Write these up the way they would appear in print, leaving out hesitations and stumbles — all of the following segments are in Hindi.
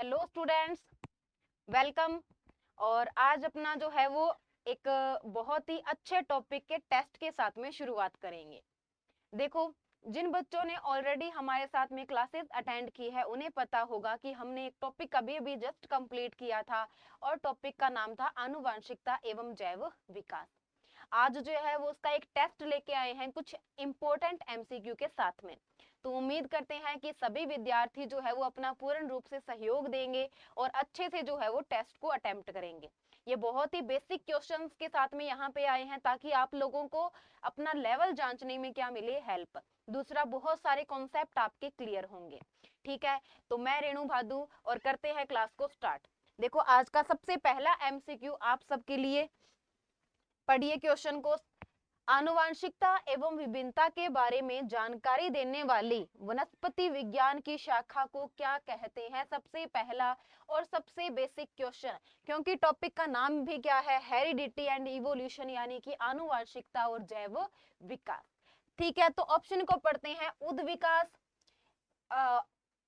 Hello students, welcome. और आज अपना जो है वो एक बहुत ही अच्छे टॉपिक के टेस्ट के साथ में शुरुआत करेंगे। देखो, जिन बच्चों ने ऑलरेडी हमारे साथ में क्लासेस अटेंड की है उन्हें पता होगा कि हमने एक टॉपिक अभी अभी जस्ट कंप्लीट किया था और टॉपिक का नाम था आनुवांशिकता एवं जैव विकास। आज जो है वो उसका एक टेस्ट लेके आए हैं कुछ इंपॉर्टेंट एमसीक्यू के साथ में। तो उम्मीद करते हैं कि सभी विद्यार्थी जो है वो अपना पूर्ण रूप से सहयोग देंगे और अच्छे से जो है वो टेस्ट को अटेम्प्ट करेंगे। ये बहुत ही बेसिक क्वेश्चंस के साथ में यहाँ पे आए हैं ताकि आप लोगों को अपना लेवल जांचने में क्या मिले, हेल्प। दूसरा, बहुत सारे कॉन्सेप्ट आपके क्लियर होंगे। ठीक है, तो मैं रेणु भादु और करते हैं क्लास को स्टार्ट। देखो, आज का सबसे पहला एमसीक्यू आप सबके लिए, पढ़िए क्वेश्चन को। आनुवांशिकता एवं विभिन्नता के बारे में जानकारी देने वाली वनस्पति विज्ञान की शाखा को क्या कहते हैं? सबसे पहला और सबसे बेसिक क्वेश्चन, क्योंकि टॉपिक का नाम भी क्या है, हेरिडिटी एंड इवोल्यूशन, यानी कि आनुवांशिकता और जैव विकास। ठीक है, तो ऑप्शन को पढ़ते हैं। उद्विकास,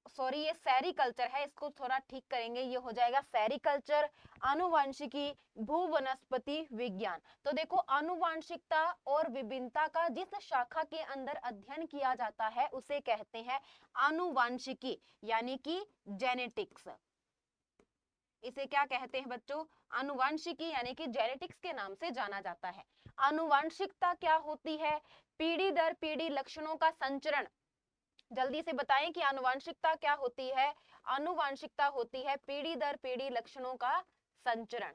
सॉरी ये सेरिकल्चर है, इसको थोड़ा ठीक करेंगे, ये हो जाएगा सेरिकल्चर। आनुवांशिकी, भू वनस्पति विज्ञान। तो देखो, आनुवांशिकता और विभिन्नता का जिस शाखा के अंदर अध्ययन किया जाता है उसे कहते हैं आनुवांशिकी, यानी कि जेनेटिक्स। इसे क्या कहते हैं बच्चों? आनुवांशिकी यानी कि जेनेटिक्स के नाम से जाना जाता है। आनुवांशिकता क्या होती है? पीढ़ी दर पीढ़ी लक्षणों का संचरण। जल्दी से बताएं कि आनुवांशिकता क्या होती है? आनुवांशिकता होती है पीढ़ी दर पीढ़ी लक्षणों का संचरण।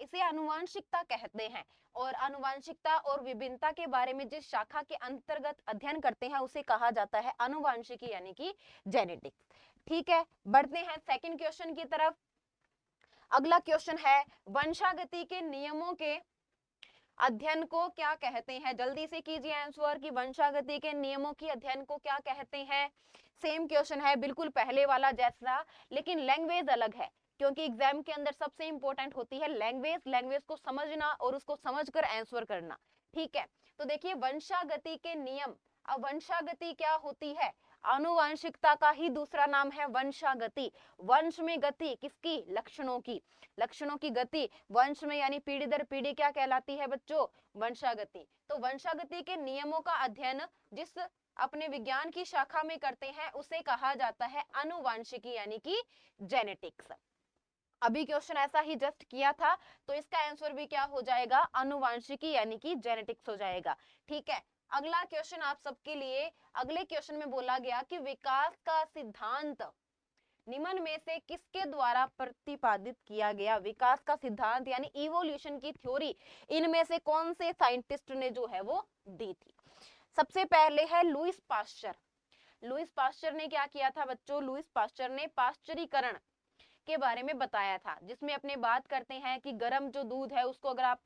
इसे आनुवांशिकता कहते हैं। और आनुवांशिकता और विभिन्नता के बारे में जिस शाखा के अंतर्गत अध्ययन करते हैं उसे कहा जाता है आनुवांशिकी, यानी कि जेनेटिक्स। ठीक है, बढ़ते हैं सेकंड क्वेश्चन की तरफ। अगला क्वेश्चन है, वंशागति के नियमों के अध्ययन को क्या कहते हैं? जल्दी से कीजिए आंसर कि वंशागति के नियमों की अध्ययन को क्या कहते हैं। सेम क्वेश्चन है, बिल्कुल पहले वाला जैसा, लेकिन लैंग्वेज अलग है, क्योंकि एग्जाम के अंदर सबसे इंपॉर्टेंट होती है लैंग्वेज। लैंग्वेज को समझना और उसको समझकर आंसर करना। ठीक है, तो देखिए वंशागति के नियम। अब वंशागति क्या होती है? आनुवांशिकता का ही दूसरा नाम है वंशागति। वंश में गति किसकी? लक्षणों की। लक्षणों की गति वंश में, यानी पीढ़ी दर पीढ़ी क्या कहलाती है बच्चों? वंशागति। तो वंशागति के नियमों का अध्ययन जिस अपने विज्ञान की शाखा में करते हैं उसे कहा जाता है आनुवांशिकी, यानी कि जेनेटिक्स। अभी क्वेश्चन ऐसा ही जस्ट किया था, तो इसका आंसर भी क्या हो जाएगा? आनुवांशिकी यानी कि जेनेटिक्स हो जाएगा। ठीक है, अगला क्वेश्चन आप सबके लिए। अगले क्वेश्चन में बोला गया कि विकास का सिद्धांत निम्न में से किसके द्वारा प्रतिपादित किया गया? विकास का सिद्धांत यानी इवोल्यूशन की थ्योरी इनमें से कौन से साइंटिस्ट ने जो है वो दी थी? सबसे पहले है लुईस पास्चर। लुईस पास्चर ने क्या किया था बच्चों? लुईस पास्चर ने पाश्चरीकरण के बारे में बताया था, जिसमें अपने बात करते हैं कि गर्म जो दूध है उसको अगर आप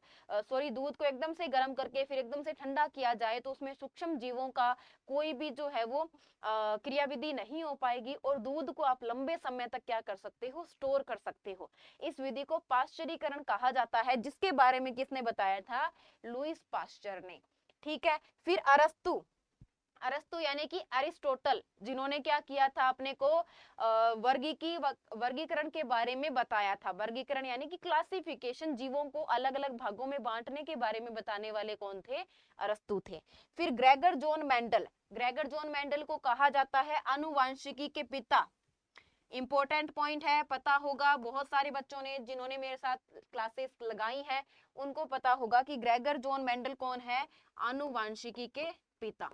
दूध को एकदम से गर्म करके फिर एकदम से ठंडा किया जाए तो उसमें सूक्ष्म जीवों का कोई भी जो है वो क्रियाविधि नहीं हो पाएगी और दूध को आप लंबे समय तक क्या कर सकते हो? स्टोर कर सकते हो। इस विधि को पाश्चरीकरण कहा जाता है, जिसके बारे में किसने बताया था? लुईस पास्चर ने। ठीक है, फिर अरस्तु। अरस्तु यानी कि अरिस्टोटल, जिन्होंने क्या किया था? अपने को वर्गीकरण के बारे में बताया था। वर्गीकरण यानी कि क्लासिफिकेशन, जीवों को अलग अलग भागों में बांटने के बारे में बताने वाले कौन थे? अरस्तु थे। फिर Gregor John Mendel. Gregor John Mendel को कहा जाता है आनुवांशिकी के पिता। इंपॉर्टेंट पॉइंट है, पता होगा बहुत सारे बच्चों ने जिन्होंने मेरे साथ क्लासेस लगाई है उनको पता होगा कि ग्रेगर जॉन मेंडल कौन है? आनुवांशिकी के पिता,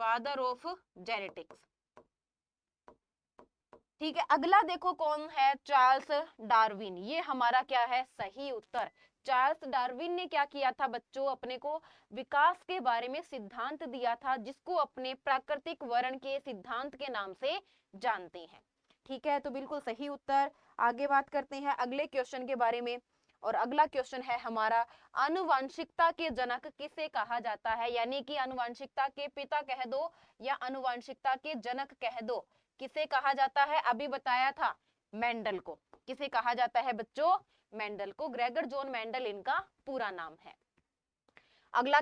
फादर ऑफ जेनेटिक्स। ठीक है, अगला देखो कौन है? Charles Darwin. ये हमारा क्या है? सही उत्तर। चार्ल्स डार्विन ने क्या किया था बच्चों? अपने को विकास के बारे में सिद्धांत दिया था, जिसको अपने प्राकृतिक वर्ण के सिद्धांत के नाम से जानते हैं। ठीक है, तो बिल्कुल सही उत्तर। आगे बात करते हैं अगले क्वेश्चन के बारे में। और अगला क्वेश्चन है हमारा, आनुवांशिकता के जनक किसे कहा जाता है, यानी कि आनुवांशिकता के पिता कह दो या आनुवांशिकता के जनक कह दो, किसे कहा जाता है? अभी बताया था, मेंडल को। किसे कहा जाता है बच्चों? मेंडल को। ग्रेगर जॉन मेंडल इनका पूरा नाम है। अगला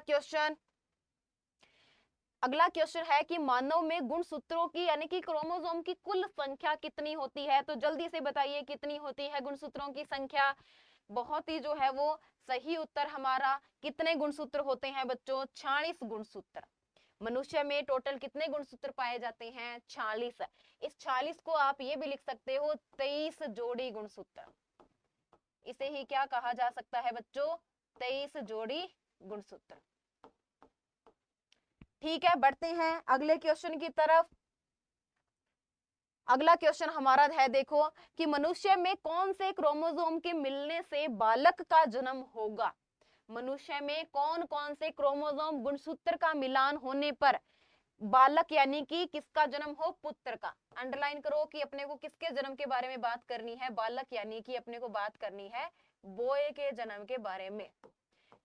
क्वेश्चन है कि मानव में गुणसूत्रों की यानी कि क्रोमोसोम की कुल संख्या कितनी होती है? तो जल्दी से बताइए कितनी होती है गुणसूत्रों की संख्या। बहुत ही जो है वो सही उत्तर हमारा, कितने गुणसूत्र होते हैं बच्चों? 46 गुणसूत्र। मनुष्य में टोटल कितने गुणसूत्र पाए जाते हैं? 46। इस 46 को आप ये भी लिख सकते हो 23 जोड़ी गुणसूत्र। इसे ही क्या कहा जा सकता है बच्चों? 23 जोड़ी गुणसूत्र। ठीक है, बढ़ते हैं अगले क्वेश्चन की तरफ। अगला क्वेश्चन हमारा है, देखो कि मनुष्य में कौन से क्रोमोसोम के मिलने से बालक का जन्म होगा? मनुष्य में कौन कौन से क्रोमोसोम गुणसूत्र का मिलान होने पर बालक यानी कि किसका जन्म हो? पुत्र का। अंडरलाइन करो कि अपने को किसके जन्म के बारे में बात करनी है? बालक यानी कि अपने को बात करनी है बॉय के जन्म के बारे में।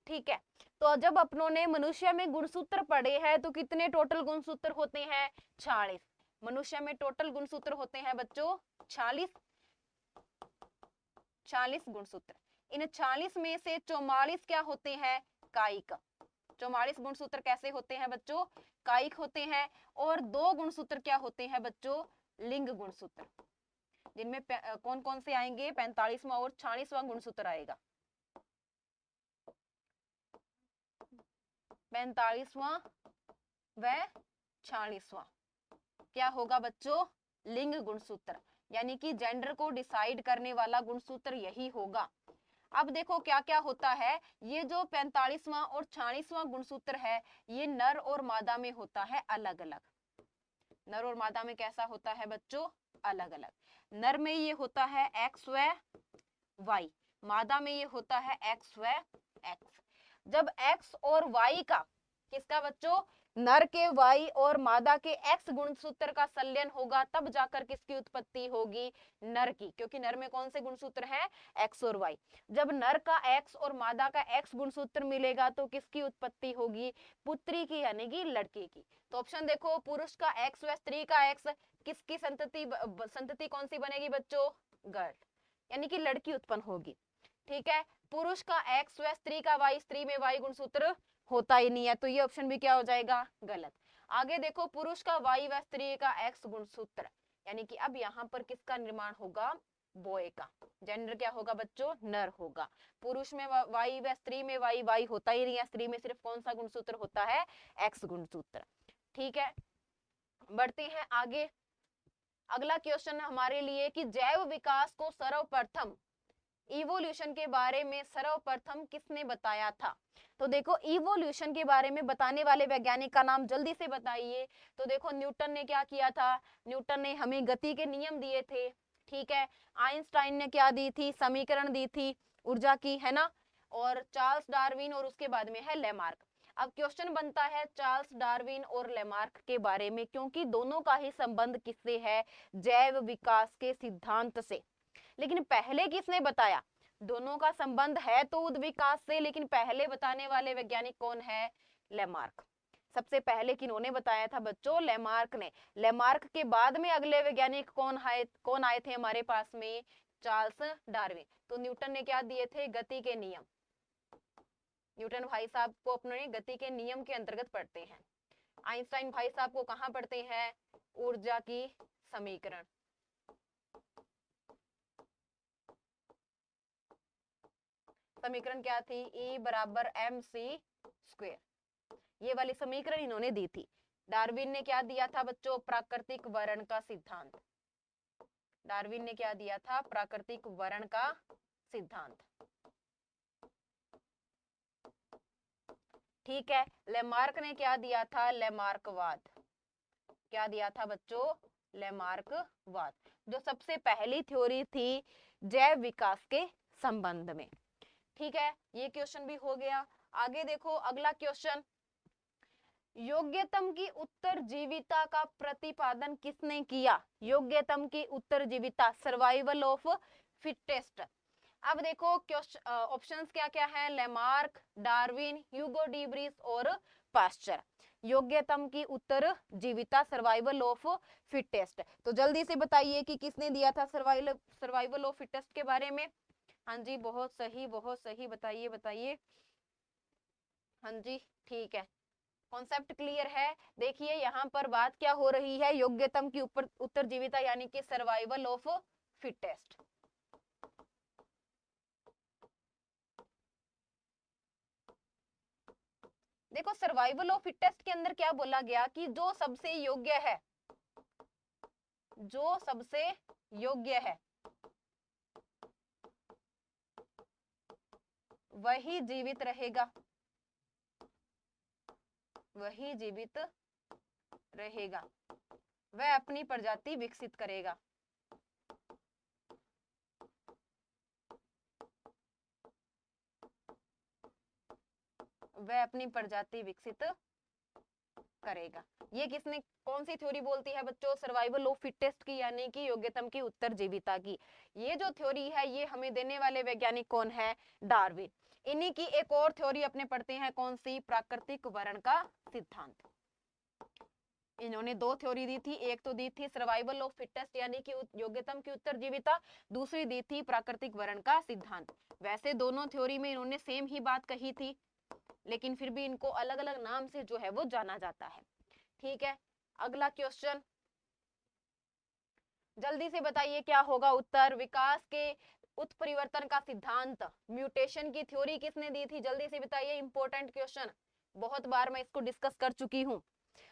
ठीक है, तो जब अपनों ने मनुष्य में गुणसूत्र पढ़े हैं तो कितने टोटल गुणसूत्र होते हैं? 46। मनुष्य में टोटल गुणसूत्र होते हैं बच्चों 40 गुणसूत्र। इन 40 में से 44 क्या होते हैं? कायिक। 44 गुणसूत्र कैसे होते हैं बच्चों? कायिक होते हैं। और 2 गुणसूत्र क्या होते हैं बच्चों? लिंग गुणसूत्र, जिनमें कौन कौन से आएंगे? 45वां और 46वां गुणसूत्र आएगा। 45वां व 46वां क्या होगा बच्चों? लिंग गुणसूत्र, यानी कि जेंडर को डिसाइड करने वाला गुणसूत्र यही होगा। अब देखो क्या क्या होता है, ये जो 45वां और 46वां गुणसूत्र है ये नर और मादा में होता है अलग अलग। नर और मादा में कैसा होता है बच्चों? अलग अलग। नर में ये होता है एक्स व वाई, मादा में ये होता है एक्स व एक्स। जब एक्स और वाई का, किसका बच्चों? नर के वाई और मादा के एक्स गुणसूत्र का संलयन होगा तब जाकर किसकी उत्पत्ति होगी? नर की, क्योंकि नर में कौन से गुणसूत्र हैं? एक्स और वाई। जब नर का एक्स और मादा का एक्स गुणसूत्र मिलेगा तो किसकी उत्पत्ति होगी? पुत्री की, यानी कि लड़की की। तो ऑप्शन देखो, पुरुष का एक्स व स्त्री का एक्स, किसकी संतति कौन सी बनेगी बच्चों? गर्ल, यानी कि लड़की उत्पन्न होगी। ठीक है, पुरुष का एक्स व स्त्री का वाई, स्त्री में वाई गुणसूत्र होता ही नहीं है, तो ये ऑप्शन भी क्या हो जाएगा? गलत। आगे देखो, पुरुष का वाई व स्त्री का एक्स गुणसूत्र, यानी कि अब यहाँ पर किसका निर्माण होगा? बॉय का। जेंडर क्या होगा बच्चों? नर होगा। पुरुष में वाई व स्त्री में वाई, वाई होता ही नहीं है। स्त्री में सिर्फ कौन सा गुणसूत्र होता है? एक्स गुणसूत्र। ठीक है, बढ़ते हैं आगे। अगला क्वेश्चन हमारे लिए कि जैव विकास को सर्वप्रथम, इवोल्यूशन के बारे में सर्वप्रथम किसने बताया था? तो देखो, इवोल्यूशन के बारे में बताने वाले वैज्ञानिक का नाम जल्दी से बताइए। तो देखो, न्यूटन ने क्या किया था? न्यूटन ने हमें गति के नियम दिए थे। ठीक है, आइंस्टाइन ने क्या दी थी? समीकरण दी थी ऊर्जा की, है ना। और चार्ल्स डार्विन, और उसके बाद में है लेमार्क। अब क्वेश्चन बनता है चार्ल्स डार्विन और लेमार्क के बारे में, क्योंकि दोनों का ही संबंध किससे है? जैव विकास के सिद्धांत से। लेकिन पहले किसने बताया? दोनों का संबंध है तो उद्विकास से, लेकिन पहले बताने वाले वैज्ञानिक कौन है? लेमार्क। सबसे पहले किन्होंने बताया था बच्चों? लेमार्क ने। लेमार्क के बाद में अगले वैज्ञानिक कौन आए थे हमारे पास में? Charles Darwin. तो न्यूटन ने क्या दिए थे? गति के नियम। न्यूटन भाई साहब को अपने गति के नियम के अंतर्गत पढ़ते हैं। आइंस्टाइन भाई साहब को कहां पढ़ते हैं? ऊर्जा की समीकरण। समीकरण क्या थी? E बराबर mc²। ये वाली समीकरण इन्होंने दी थी। डार्विन ने क्या दिया था बच्चों? प्राकृतिक वर्ण का सिद्धांत। डार्विन ने क्या दिया था? प्राकृतिक वर्ण का सिद्धांत। ठीक है, लेमार्क ने क्या दिया था? लेमार्कवाद। क्या दिया था बच्चों? लेमार्कवाद, जो सबसे पहली थ्योरी थी जैव विकास के संबंध में। ठीक है, ये क्वेश्चन भी हो गया। आगे देखो, अगला क्वेश्चन, योग्यतम की उत्तरजीविता का प्रतिपादन किसने किया? योग्यतम की उत्तरजीविता, सर्वाइवल ऑफ फिटेस्ट। अब देखो ऑप्शंस क्या क्या है, लेमार्क, डार्विन, ह्यूगो डीब्रीस और पास्चर। योग्यतम की उत्तर जीविता, सर्वाइवल ऑफ फिटेस्ट। तो जल्दी से बताइए कि किसने दिया था सर्वाइवल ऑफ फिटेस्ट के बारे में। हाँ जी, बहुत सही, बहुत सही, बताइए बताइए। हाँ जी, ठीक है, कॉन्सेप्ट क्लियर है। देखिए यहाँ पर बात क्या हो रही है, योग्यतम की ऊपर उत्तर जीविता यानी कि सर्वाइवल ऑफ फिटेस्ट। देखो सर्वाइवल ऑफ फिटेस्ट के अंदर क्या बोला गया कि जो सबसे योग्य है, जो सबसे योग्य है वही जीवित रहेगा, वही जीवित रहेगा, वह अपनी प्रजाति विकसित करेगा। वह अपनी प्रजाति विकसित करेगा। ये किसने, कौन सी थ्योरी बोलती है बच्चों, सर्वाइवल ऑफ फिटेस्ट की यानी कि योग्यतम की उत्तर जीविता की। ये जो थ्योरी है ये हमें देने वाले वैज्ञानिक कौन है, डार्विन। इन्हीं की एक और थ्योरी अपने पढ़ते हैं, कौन सी, प्राकृतिक वर्ण का सिद्धांत। इन्होंने दो थ्योरी दी थी, एक तो दी थी सर्वाइवल ऑफ फिटेस्ट यानी कि योग्यतम की उत्तर जीविता, दूसरी दी थी प्राकृतिक वर्ण का सिद्धांत। वैसे दोनों थ्योरी में इन्होंने सेम ही बात कही थी, लेकिन फिर भी इनको अलग अलग नाम से जो है वो जाना जाता है। ठीक है, अगला क्वेश्चन, जल्दी से बताइए क्या होगा उत्तर। विकास के उत्परिवर्तन का सिद्धांत, म्यूटेशन की थ्योरी किसने दी थी, जल्दी से बताइए, इंपॉर्टेंट क्वेश्चन, बहुत बार मैं इसको डिस्कस कर चुकी हूँ।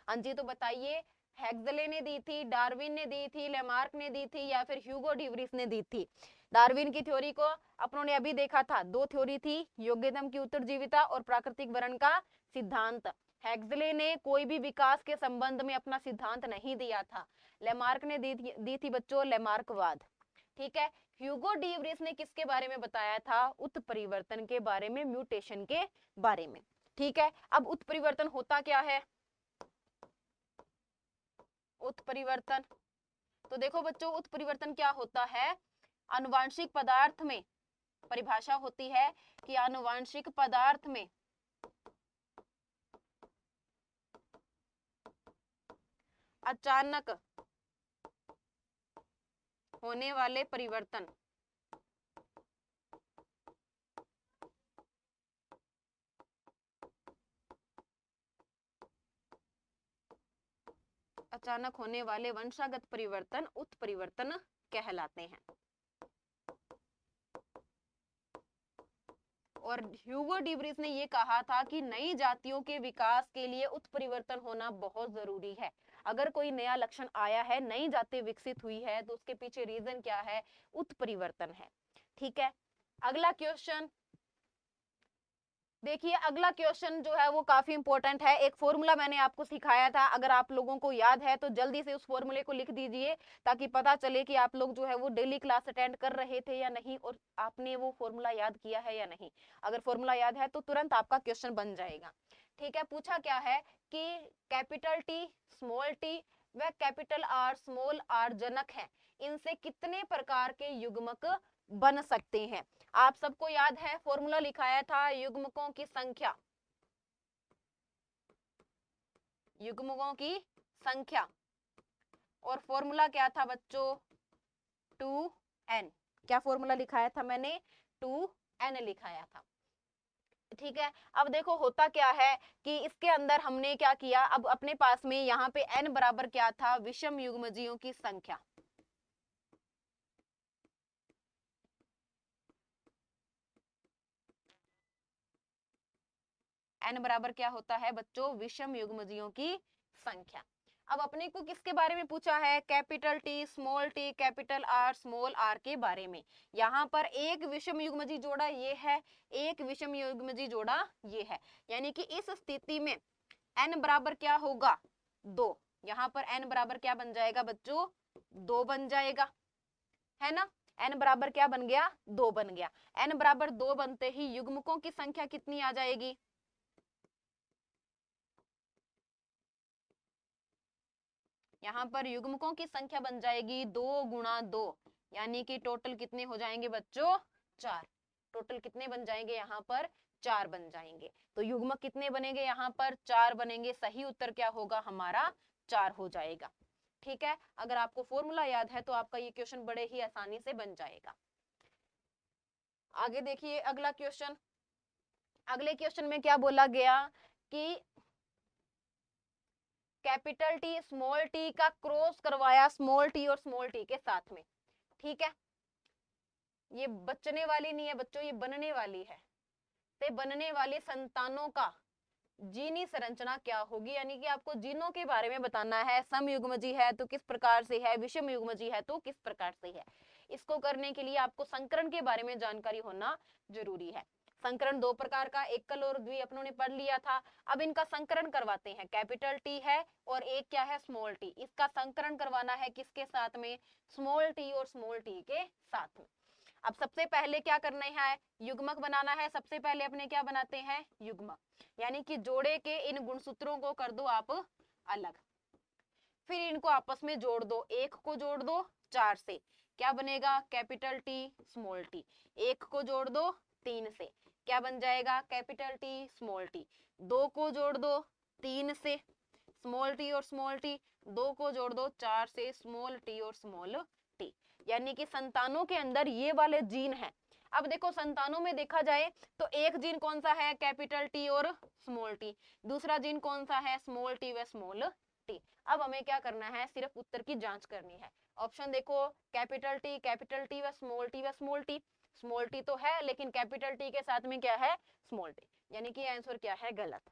हाँ जी, तो बताइए, हेक्सले ने दी थी, डार्विन ने दी थी, लेमार्क ने दी थी या फिर ह्यूगो डिवरीज ने दी थी। डार्विन की थ्योरी को अपनों ने अभी देखा था, दो थ्योरी थी, योग्यतम की उत्तरजीविता और प्राकृतिक वर्ण का सिद्धांत। हेक्सले ने कोई भी विकास के संबंध में अपना सिद्धांत नहीं दिया था। लेमार्क ने दी थी बच्चों लेमार्कवाद। ठीक है, ह्यूगो डीवरीज ने किसके बारे में बताया था, उत्परिवर्तन के बारे में, म्यूटेशन के बारे में। ठीक है, अब उत्परिवर्तन होता क्या है, उत्परिवर्तन, तो देखो बच्चों उत्परिवर्तन क्या होता है, आनुवांशिक पदार्थ में परिभाषा होती है कि आनुवांशिक पदार्थ में अचानक होने वाले परिवर्तन अचानक होने वाले वंशागत परिवर्तन उत्परिवर्तन कहलाते हैं। और ह्यूगो डिवरीज ने ये कहा था कि नई जातियों के विकास के लिए उत्परिवर्तन होना बहुत जरूरी है। अगर कोई नया लक्षण आया है, नई जाति विकसित हुई है, तो उसके पीछे रीजन क्या है, उत्परिवर्तन है। ठीक है, अगला क्वेश्चन देखिए, अगला क्वेश्चन जो है वो काफी इंपॉर्टेंट है। एक फॉर्मूला मैंने आपको सिखाया था, अगर आप लोगों को याद है तो जल्दी से उस फॉर्मूले को लिख दीजिए, ताकि पता चले कि आप लोग जो है वो डेली क्लास अटेंड कर रहे थे या नहीं, और आपने वो फॉर्मूला याद किया है या नहीं। अगर फॉर्मूला याद है तो तुरंत आपका क्वेश्चन बन जाएगा। ठीक है, पूछा क्या है कि कैपिटल टी, स्मॉल टी व कैपिटल आर, स्मॉल आर जनक है, इनसे कितने प्रकार के युग्मक बन सकते हैं। आप सबको याद है फॉर्मूला लिखाया था, युग्मकों की संख्या, युग्मकों की संख्या, और फॉर्मूला क्या था बच्चों, 2n। क्या फॉर्मूला लिखाया था मैंने, 2n लिखाया था। ठीक है, अब देखो होता क्या है कि इसके अंदर हमने क्या किया, अब अपने पास में यहाँ पे n बराबर क्या था, विषम युग्मजीयों की संख्या। n बराबर क्या होता है बच्चों, विषम युग्मजीयों की संख्या। अब अपने को किसके बारे में पूछा है, capital T, small T, capital R, small R के बारे में। यहाँ पर एक विषम युग्मजी जोड़ा ये है, एक विषम युग्मजी जोड़ा ये है, यानी कि इस स्थिति में n बराबर क्या होगा, 2। यहाँ पर n बराबर क्या बन जाएगा बच्चों, 2 बन जाएगा, है ना। n बराबर क्या बन गया, 2 बन गया। n बराबर 2 बनते ही युग्मकों की संख्या कितनी आ जाएगी, यहाँ पर युग्मकों की संख्या बन जाएगी 2 गुणा 2, यानी कि टोटल कितने हो जाएंगे बच्चों, 4। टोटल कितने बन जाएंगे यहाँ पर? 4 बन जाएंगे। तो युग्मक कितने बनेंगे यहाँ पर? 4 बनेंगे। सही उत्तर क्या होगा हमारा? 4 हो जाएगा। ठीक है, अगर आपको फॉर्मूला याद है तो आपका ये क्वेश्चन बड़े ही आसानी से बन जाएगा। आगे देखिए अगला क्वेश्चन। अगले क्वेश्चन में क्या बोला गया कि कैपिटल टी स्मॉल टी का क्रॉस करवाया स्मॉल टी और स्मॉल टी के साथ में। ठीक है, ये बचने वाली नहीं है बच्चों, ये बनने वाली है। ते बनने वाली संतानों का जीनी संरचना क्या होगी, यानी कि आपको जीनों के बारे में बताना है। समयुग्मजी है तो किस प्रकार से है, विषम युग्मजी है तो किस प्रकार से है। इसको करने के लिए आपको संकरण के बारे में जानकारी होना जरूरी है। संकरण 2 प्रकार का, एकल और द्वि अपनों ने पढ़ लिया था। अब इनका संकरण करवाते हैं। कैपिटल टी है और एक क्या है? Small T. इसका संकरण करवाना है किसके साथ में? स्मॉल टी और स्मॉल टी के साथ में। अब सबसे पहले क्या करना है? युग्मक बनाना है। सबसे पहले अपने क्या बनाते हैं? युग्मक, यानी कि जोड़े के इन गुणसूत्रों को कर दो आप अलग, फिर इनको आपस में जोड़ दो। एक को जोड़ दो 4 से, क्या बनेगा? Capital T small T. एक को जोड़ दो 3 से, क्या बन जाएगा? Capital T small T. 2 को जोड़ दो 3 से, स्मॉल टी और स्मॉल टी। 2 को जोड़ दो 4 से, स्मॉल टी और स्मॉल टी। यानी कि संतानों के अंदर ये वाले जीन है। अब देखो संतानों में देखा जाए तो एक जीन कौन सा है? कैपिटल टी और स्मॉल टी। दूसरा जीन कौन सा है? स्मॉल टी व स्मॉल टी। अब हमें क्या करना है? सिर्फ उत्तर की जांच करनी है। ऑप्शन देखो, कैपिटल टी व स्मॉल टी व स्मॉल टी। स्मॉल टी तो है लेकिन कैपिटल टी के साथ में क्या है? स्मॉल टी, यानी कि आंसर क्या है? गलत।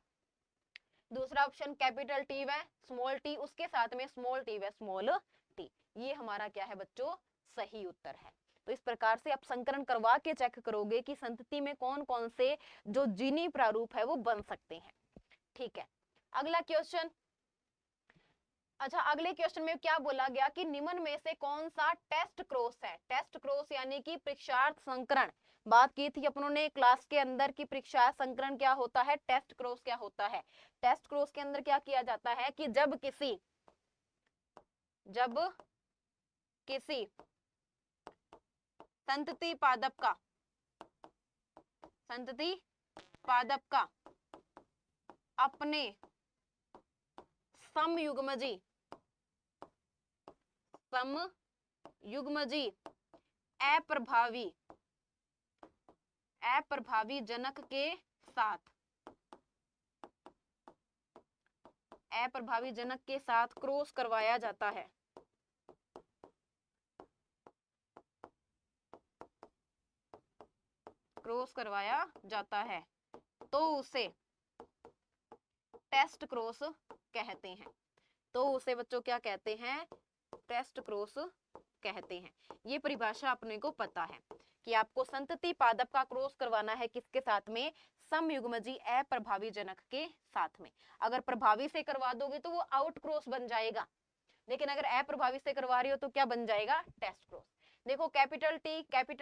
दूसरा ऑप्शन कैपिटल टी व स्मॉल टी, उसके साथ में स्मॉल टी व स्मॉल टी, ये हमारा क्या है बच्चों? सही उत्तर है। तो इस प्रकार से आप संकरण करवा के चेक करोगे कि संतति में कौन कौन से जो जीनी प्रारूप है वो बन सकते हैं। ठीक है, अगला क्वेश्चन। अच्छा, अगले क्वेश्चन में क्या बोला गया कि निम्न में से कौन सा टेस्ट क्रॉस है? टेस्ट क्रॉस यानी कि परीक्षार्थ संकरण। बात की थी अपनों ने क्लास के अंदर कि परीक्षार्थ संकरण क्या होता है, टेस्ट क्रॉस क्या होता है। टेस्ट क्रॉस के अंदर क्या किया जाता है कि जब किसी संतति पादप का अपने समयुग्मजी अप्रभावी जनक के साथ क्रॉस करवाया जाता है। तो उसे टेस्ट क्रॉस कहते हैं। तो उसे बच्चों क्या कहते हैं? टेस्ट क्रॉस कहते हैं। ये परिभाषा अपने को पता है कि आपको संतति पादप का क्रॉस करवाना है किसके साथ में? समयुग्मजी अप्रभावी जनक के साथ में। अगर प्रभावी से करवा दोगे तो वो आउट क्रॉस बन जाएगा, लेकिन अगर अप्रभावी से करवा रही हो तो क्या बन जाएगा? Test cross. देखो कैपिटल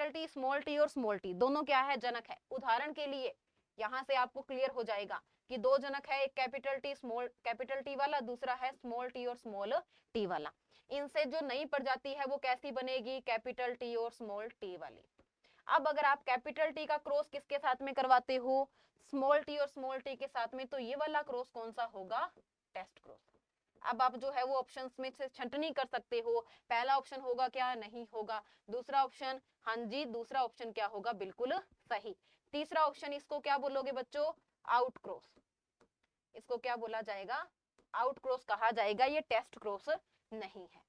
टी स्मॉल टी और स्मॉल टी दोनों क्या है? जनक है। उदाहरण के लिए यहां से आपको क्लियर हो जाएगा कि 2 जनक है, एक कैपिटल टी वाला, दूसरा है स्मॉल टी और स्मॉल टी वाला। इनसे जो नई प्रजाति है वो कैसी बनेगी? कैपिटल टी और स्मॉल टी वाली। अब अगर आप कैपिटल टी का क्रॉस किसके साथ में करवाते हो? स्मॉल टी और स्मॉल टी के साथ में, तो ये वाला क्रॉस कौन सा होगा? Test cross. अब आप जो है वो ऑप्शंस में से छंटनी कर सकते हो। पहला ऑप्शन होगा क्या? नहीं होगा। दूसरा ऑप्शन, हाँ जी, दूसरा ऑप्शन क्या होगा? बिल्कुल सही। तीसरा ऑप्शन, इसको क्या बोलोगे बच्चों? Out cross. इसको क्या बोला जाएगा? आउट क्रॉस कहा जाएगा, ये टेस्ट क्रॉस नहीं है।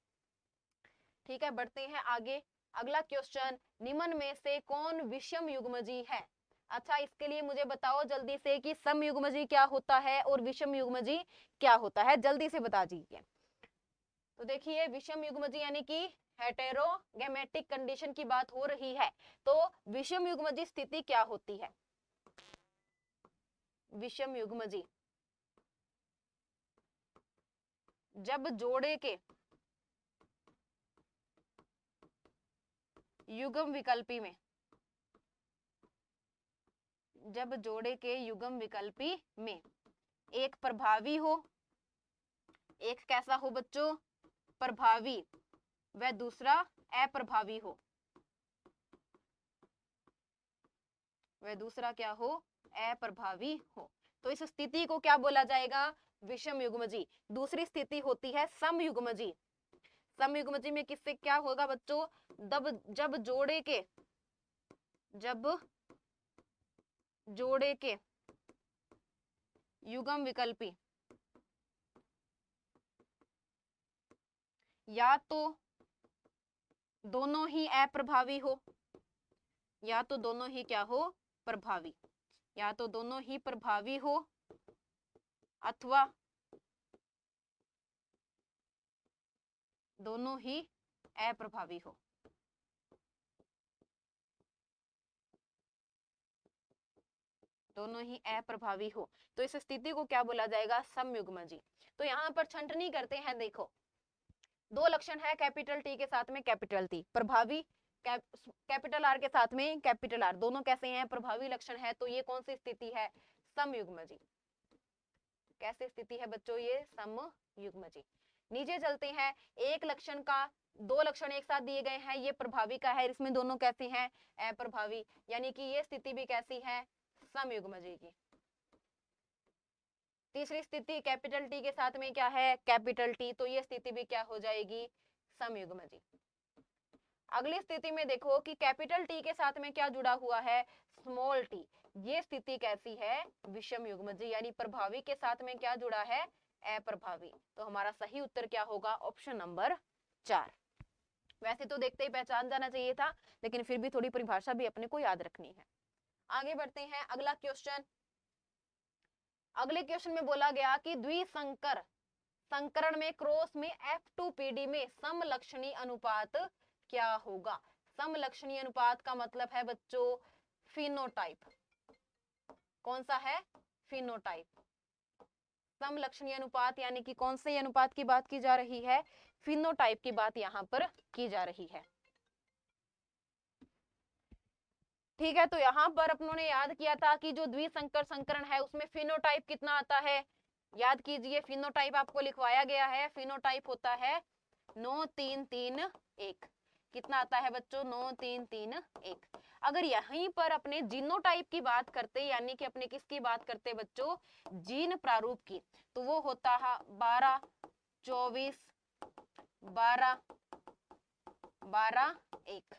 ठीक है, बढ़ते हैं आगे। अगला क्वेश्चन, निम्न में से कौन विषम युग्मजी है? अच्छा, इसके लिए मुझे बताओ जल्दी से कि समयुग्मजी क्या होता है और विषम युग्मजी क्या होता है, जल्दी से बता दीजिए। तो देखिए, विषम युग्मजी यानी कि हेटेरोगैमेटिक कंडीशन की बात हो रही है। तो विषम युग्मजी स्थिति क्या होती है? विषम युग्मजी जब जोड़े के युग्म विकल्पी में, जब जोड़े के युग्म विकल्पी में एक प्रभावी हो, एक कैसा हो बच्चों? प्रभावी, व दूसरा अप्रभावी हो। वह दूसरा क्या हो, अप्रभावी हो। तो इस स्थिति को क्या बोला जाएगा, विषम युग्मजी। दूसरी स्थिति होती है समयुग्मजी। समयुग्मजी में किससे क्या होगा बच्चों, जब जोड़े के युग्म विकल्पी या तो दोनों ही अप्रभावी हो, या तो दोनों ही क्या हो, प्रभावी, या तो दोनों ही प्रभावी हो अथवा दोनों ही अप्रभावी हो। दोनों ही अप्रभावी हो, तो इस स्थिति को क्या बोला जाएगा, समयुग्मजी। तो यहाँ पर छंटनी करते हैं, देखो दो लक्षण है कैपिटल टी के साथ में कैपिटल टी, प्रभावी कैपिटल आर के साथ में कैपिटल आर, दोनों कैसे हैं, प्रभावी लक्षण है। तो ये कौन सी स्थिति है, समयुग्मजी। कैसे स्थिति है बच्चों, ये समयुग्मजी। नीचे चलते हैं, एक लक्षण का दो लक्षण एक साथ दिए गए हैं, ये प्रभावी का है, इसमें दोनों कैसे हैं, अप्रभावी, यानी कि ये स्थिति भी कैसी है, समयुग्मजी की। तीसरी स्थिति कैपिटल टी के साथ में क्या है, कैपिटल टी, तो ये स्थिति भी क्या हो जाएगी, समयुग्मजी। अगली स्थिति में देखो कि कैपिटल टी के साथ में क्या जुड़ा हुआ है, स्मॉल टी, ये स्थिति कैसी है, विषम युग्मजी, यानी प्रभावी के साथ में क्या जुड़ा है, अप्रभावी। तो हमारा सही उत्तर क्या होगा, ऑप्शन नंबर 4। वैसे तो देखते ही पहचान जाना चाहिए था, लेकिन फिर भी थोड़ी परिभाषा भी अपने को याद रखनी है। आगे बढ़ते हैं, अगला क्वेश्चन। अगले क्वेश्चन में बोला गया कि द्विसंकर संकरण में क्रॉस में F2PD में समलक्षणी अनुपात क्या होगा। समलक्षणी अनुपात का मतलब है बच्चों फिनोटाइप। कौन सा है, फिनोटाइप। समलक्षणी अनुपात यानी कि कौन से अनुपात की बात की जा रही है, फिनोटाइप की बात यहाँ पर की जा रही है। ठीक है, तो यहाँ पर अपनों ने याद किया था कि जो द्विसंकर संकरण है उसमें फिनोटाइप कितना आता है, याद कीजिए, फिनोटाइप आपको लिखवाया गया है, फिनोटाइप होता है 9 3 3 1। कितना आता है बच्चों, 9 3 3 1। अगर यहीं पर अपने जीनोटाइप की बात करते, यानी कि अपने किसकी बात करते बच्चों, जीन प्रारूप की, तो वो होता है 12 24 12 12 1।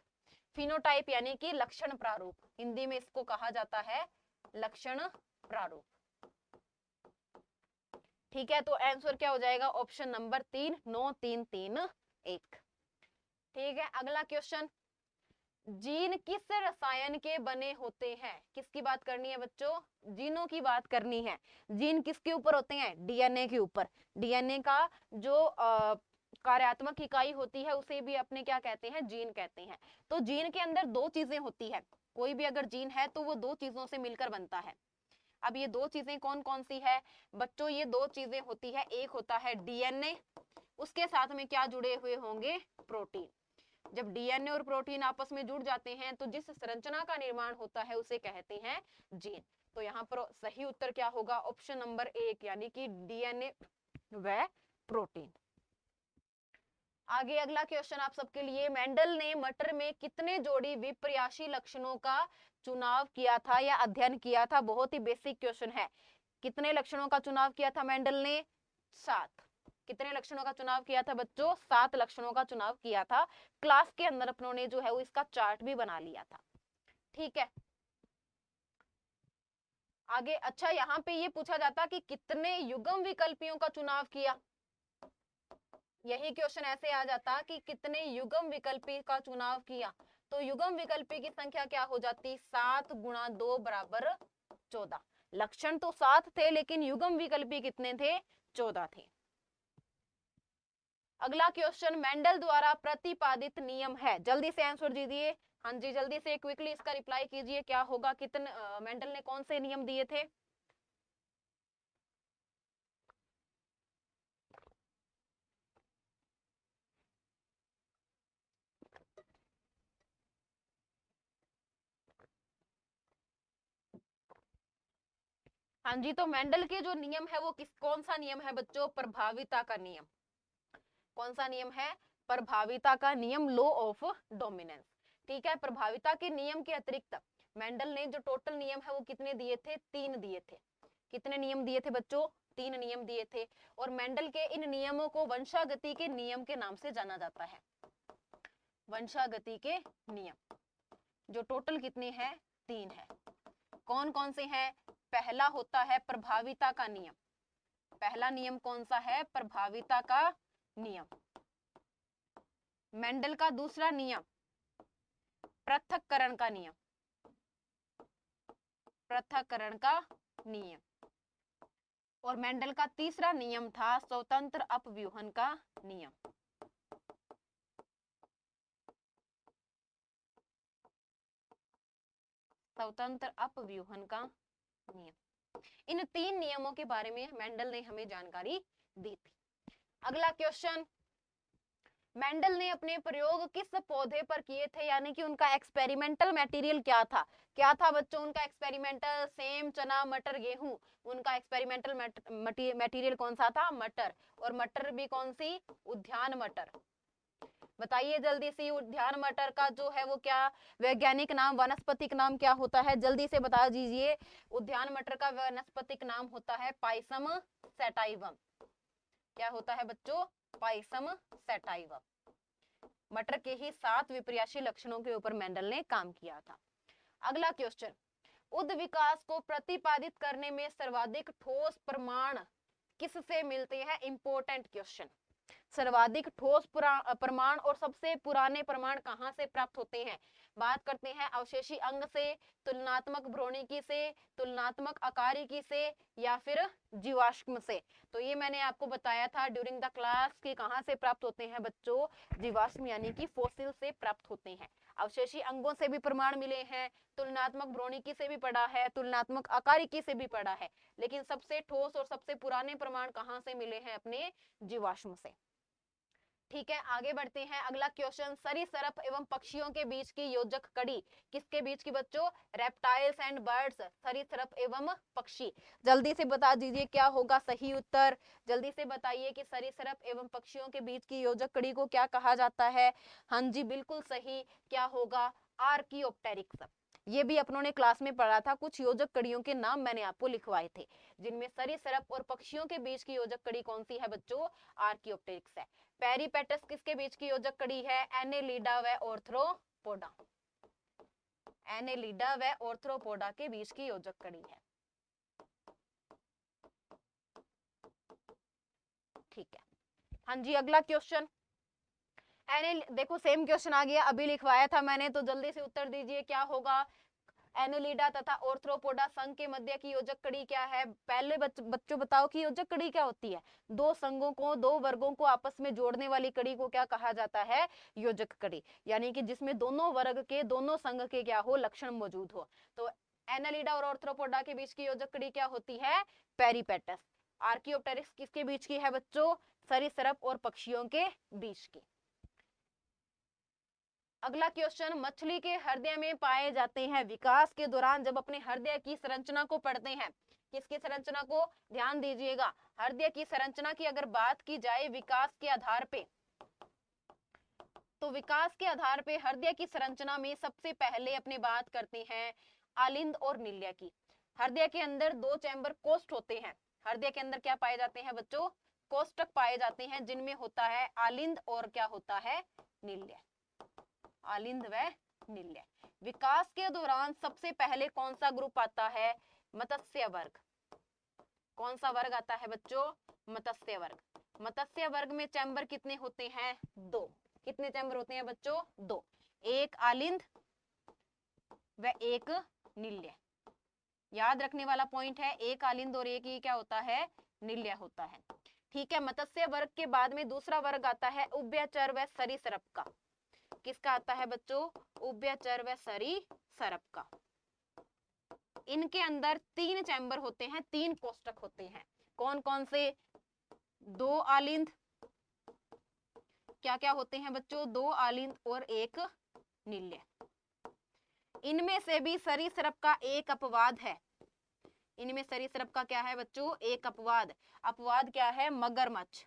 फिनोटाइप यानी कि लक्षण प्रारूप, हिंदी में इसको कहा जाता है लक्षण प्रारूप। ठीक है, तो आंसर क्या हो जाएगा, ऑप्शन नंबर 3, 9 3 3 1। ठीक है, अगला क्वेश्चन, जीन किस रसायन के बने होते हैं। किसकी बात करनी है बच्चों, जीनों की बात करनी है। जीन किसके ऊपर होते हैं, डीएनए के ऊपर। डीएनए का जो कार्यात्मक इकाई होती है उसे भी अपने क्या कहते हैं, जीन कहते हैं। तो जीन के अंदर दो चीजें होती है, कोई भी अगर जीन है तो वो दो चीजों से मिलकर बनता है। अब ये दो चीजें कौन कौन सी है बच्चों, ये दो चीजें होती है, एक होता है डीएनए, उसके साथ में क्या जुड़े हुए होंगे, प्रोटीन। जब डीएनए और प्रोटीन आपस में जुड़ जाते हैं तो जिस संरचना का निर्माण होता है उसे कहते हैं जीन। तो यहाँ पर सही उत्तर क्या होगा, ऑप्शन नंबर 1, यानी कि डीएनए व प्रोटीन। आगे अगला क्वेश्चन आप सबके लिए, मेंडल ने मटर में कितने जोड़ी विपर्यासी लक्षणों का चुनाव किया था या अध्ययन किया था। बहुत ही बेसिक क्वेश्चन है। कितने लक्षणों का चुनाव किया था मेंडल ने, 7। कितने लक्षणों का चुनाव किया था बच्चों, 7 लक्षणों का चुनाव किया था। क्लास के अंदर अपनों ने जो है वो इसका चार्ट भी बना लिया था। ठीक है, आगे अच्छा यहाँ पे ये पूछा जाता कि कितने युग्म विकल्पियों का चुनाव किया। यही क्वेश्चन ऐसे आ जाता कि कितने युग्म विकल्पी का चुनाव किया। तो युग्म विकल्पी की संख्या क्या हो जाती, 7 गुणा 2 बराबर 14। लक्षण तो 7 थे लेकिन युग्म विकल्पी कितने थे, 14 थे। अगला क्वेश्चन, मेंडल द्वारा प्रतिपादित नियम है। जल्दी से आंसर दीजिए, हाँ जी जल्दी से क्विकली इसका रिप्लाई कीजिए, क्या होगा, कितने मेंडल ने कौन से नियम दिए थे। हाँ जी, तो मेंडल के जो नियम है वो कौन सा नियम है बच्चों, प्रभाविता का नियम। कौन सा नियम है, प्रभाविता का नियम, लॉ ऑफ डोमिनेंस। ठीक है, प्रभाविता के नियम के अतिरिक्त मेंडल ने जो टोटल नियम है वो कितने दिए थे? 3 दिए थे। कितने नियम दिए थे बच्चों? 3 नियम दिए थे। और मेंडल के इन नियमों को वंशागति के नियम के नाम से जाना जाता है। वंशागति के नियम जो टोटल कितने हैं? 3 है। कौन कौन से हैं? पहला होता है प्रभाविता का नियम। पहला नियम कौन सा है? प्रभाविता का नियम। मेंडल का दूसरा नियम पृथक्करण का नियम। पृथक्करण का नियम। और मेंडल का तीसरा नियम था स्वतंत्र अपव्यूहन का नियम। स्वतंत्र अपव्यूहन का नियम। इन 3 नियमों के बारे में मेंडल ने हमें जानकारी दी थी। अगला क्वेश्चन, मेंडल ने अपने प्रयोग किस पौधे पर किए थे, यानी कि उनका एक्सपेरिमेंटल मटेरियल क्या था? क्या था बच्चों उनका एक्सपेरिमेंटल? सेम, चना, मटर, गेहूं। उनका एक्सपेरिमेंटल मटेरियल कौन सा था? मटर। और मटर भी कौन सी? उद्यान मटर। बताइए जल्दी से, उद्यान मटर का जो है वो क्या वैज्ञानिक नाम, वानस्पतिक नाम क्या होता है? जल्दी से बता दीजिए। उद्यान मटर का वानस्पतिक नाम होता है पाइसम सैटाइवम। क्या होता है बच्चों? पाइसम सैटाइवम। मटर के ही 7 विपर्यासी लक्षणों के ऊपर मेंडल ने काम किया था। अगला क्वेश्चन, उद विकास को प्रतिपादित करने में सर्वाधिक ठोस प्रमाण किससे मिलते हैं? Important question. सर्वाधिक ठोस प्रमाण और सबसे पुराने प्रमाण कहां से प्राप्त होते हैं? बात करते हैं अवशेषी अंग से, तुलनात्मक भ्रूणिकी से, तुलनात्मक अकारिकी से, या फिर जीवाश्म से। तो ये मैंने आपको बताया था ड्यूरिंग द क्लास कि कहां से प्राप्त होते हैं बच्चों? जीवाश्म यानी कि फॉसिल से प्राप्त होते हैं। अवशेषी अंगों से भी प्रमाण मिले हैं, तुलनात्मक भ्रूणिकी से भी पढ़ा है, तुलनात्मक अकारिकी से भी पढ़ा है, लेकिन सबसे ठोस और सबसे पुराने प्रमाण कहां से मिले हैं? अपने जीवाश्म से। ठीक है, आगे बढ़ते हैं। अगला क्वेश्चन, सरीसृप एवं पक्षियों के बीच की योजक कड़ी किसके बीच की बच्चों? Reptiles and birds. सरीसृप एवं पक्षी। जल्दी से बता दीजिए क्या होगा सही उत्तर? जल्दी से बताइए कि सरीसृप एवं पक्षियों के बीच की योजक कड़ी को क्या कहा जाता है? हाँ जी, बिल्कुल सही। क्या होगा? आर्कियोप्टेरिक्स। ये भी अपनों ने क्लास में पढ़ा था। कुछ योजक कड़ियों के नाम मैंने आपको लिखवाए थे, जिनमें सरीसृप और पक्षियों के बीच की योजक कड़ी कौन सी है बच्चों? आर्कियोप्टेरिक्स है। पेरिपेटस किसके बीच की योजक कड़ी है? एनेलिडा व ऑर्थ्रोपोडा। एनेलिडा व ऑर्थ्रोपोडा के बीच की योजक कड़ी है। ठीक है, हाँ जी, अगला क्वेश्चन। देखो सेम क्वेश्चन आ गया, अभी लिखवाया था मैंने, तो जल्दी से उत्तर दीजिए क्या होगा? एनेलिडा तथा ऑर्थ्रोपोडा संघ के मध्य की योजक कड़ी क्या है? पहले बच्चों बताओ कि योजक कड़ी क्या होती है? दो संघों को, दो वर्गों को आपस में जोड़ने वाली कड़ी को क्या कहा जाता है? योजक कड़ी। यानी कि जिसमें दोनों वर्ग के, दोनों संघ के क्या हो? लक्षण मौजूद हो। तो एनेलिडा और ऑर्थ्रोपोडा के बीच की योजक कड़ी क्या होती है? पेरिपेटस। आर्कियोप्टेरिक्स किसके बीच की है बच्चों? सरीसृप और पक्षियों के बीच की। अगला क्वेश्चन, मछली के हृदय में पाए जाते हैं। विकास के दौरान जब अपने हृदय की संरचना को पढ़ते हैं, किसकी संरचना को? ध्यान दीजिएगा, हृदय की संरचना की अगर बात की जाए विकास के आधार पे, तो विकास के आधार पे हृदय की संरचना में सबसे पहले अपने बात करते हैं आलिंद और नील्य की। हृदय के अंदर 2 चैम्बर कोष्ठ होते हैं। हृदय के अंदर क्या पाए जाते हैं बच्चों? कोष्ठक पाए जाते हैं, जिनमें होता है आलिंद और क्या होता है? नील्य। आलिंद व नील्य। विकास के दौरान सबसे पहले कौन सा ग्रुप आता है? मत्स्य वर्ग। कौन सा वर्ग आता है बच्चों? मत्स्य वर्ग। मत्स्य वर्ग में चैम्बर कितने होते हैं? 2। कितने चैम्बर होते हैं बच्चों? 2। एक आलिंद व एक नील्य। याद रखने वाला पॉइंट है, एक आलिंद और एक ही क्या होता है? नील्य होता है। ठीक है, मत्स्य वर्ग के बाद में दूसरा वर्ग आता है उभयचर व सरीसृप का। किसका आता है बच्चों? उभयचर व सरीसृप का। इनके अंदर 3 चैम्बर होते हैं, 3 कोष्ठक होते हैं। कौन कौन से? 2 आलिंद, क्या क्या होते हैं बच्चों? 2 आलिंद और एक नील्य। इनमें से भी सरीसृप का एक अपवाद है। इनमें सरीसृप का क्या है बच्चों? एक अपवाद। अपवाद क्या है? मगरमच्छ।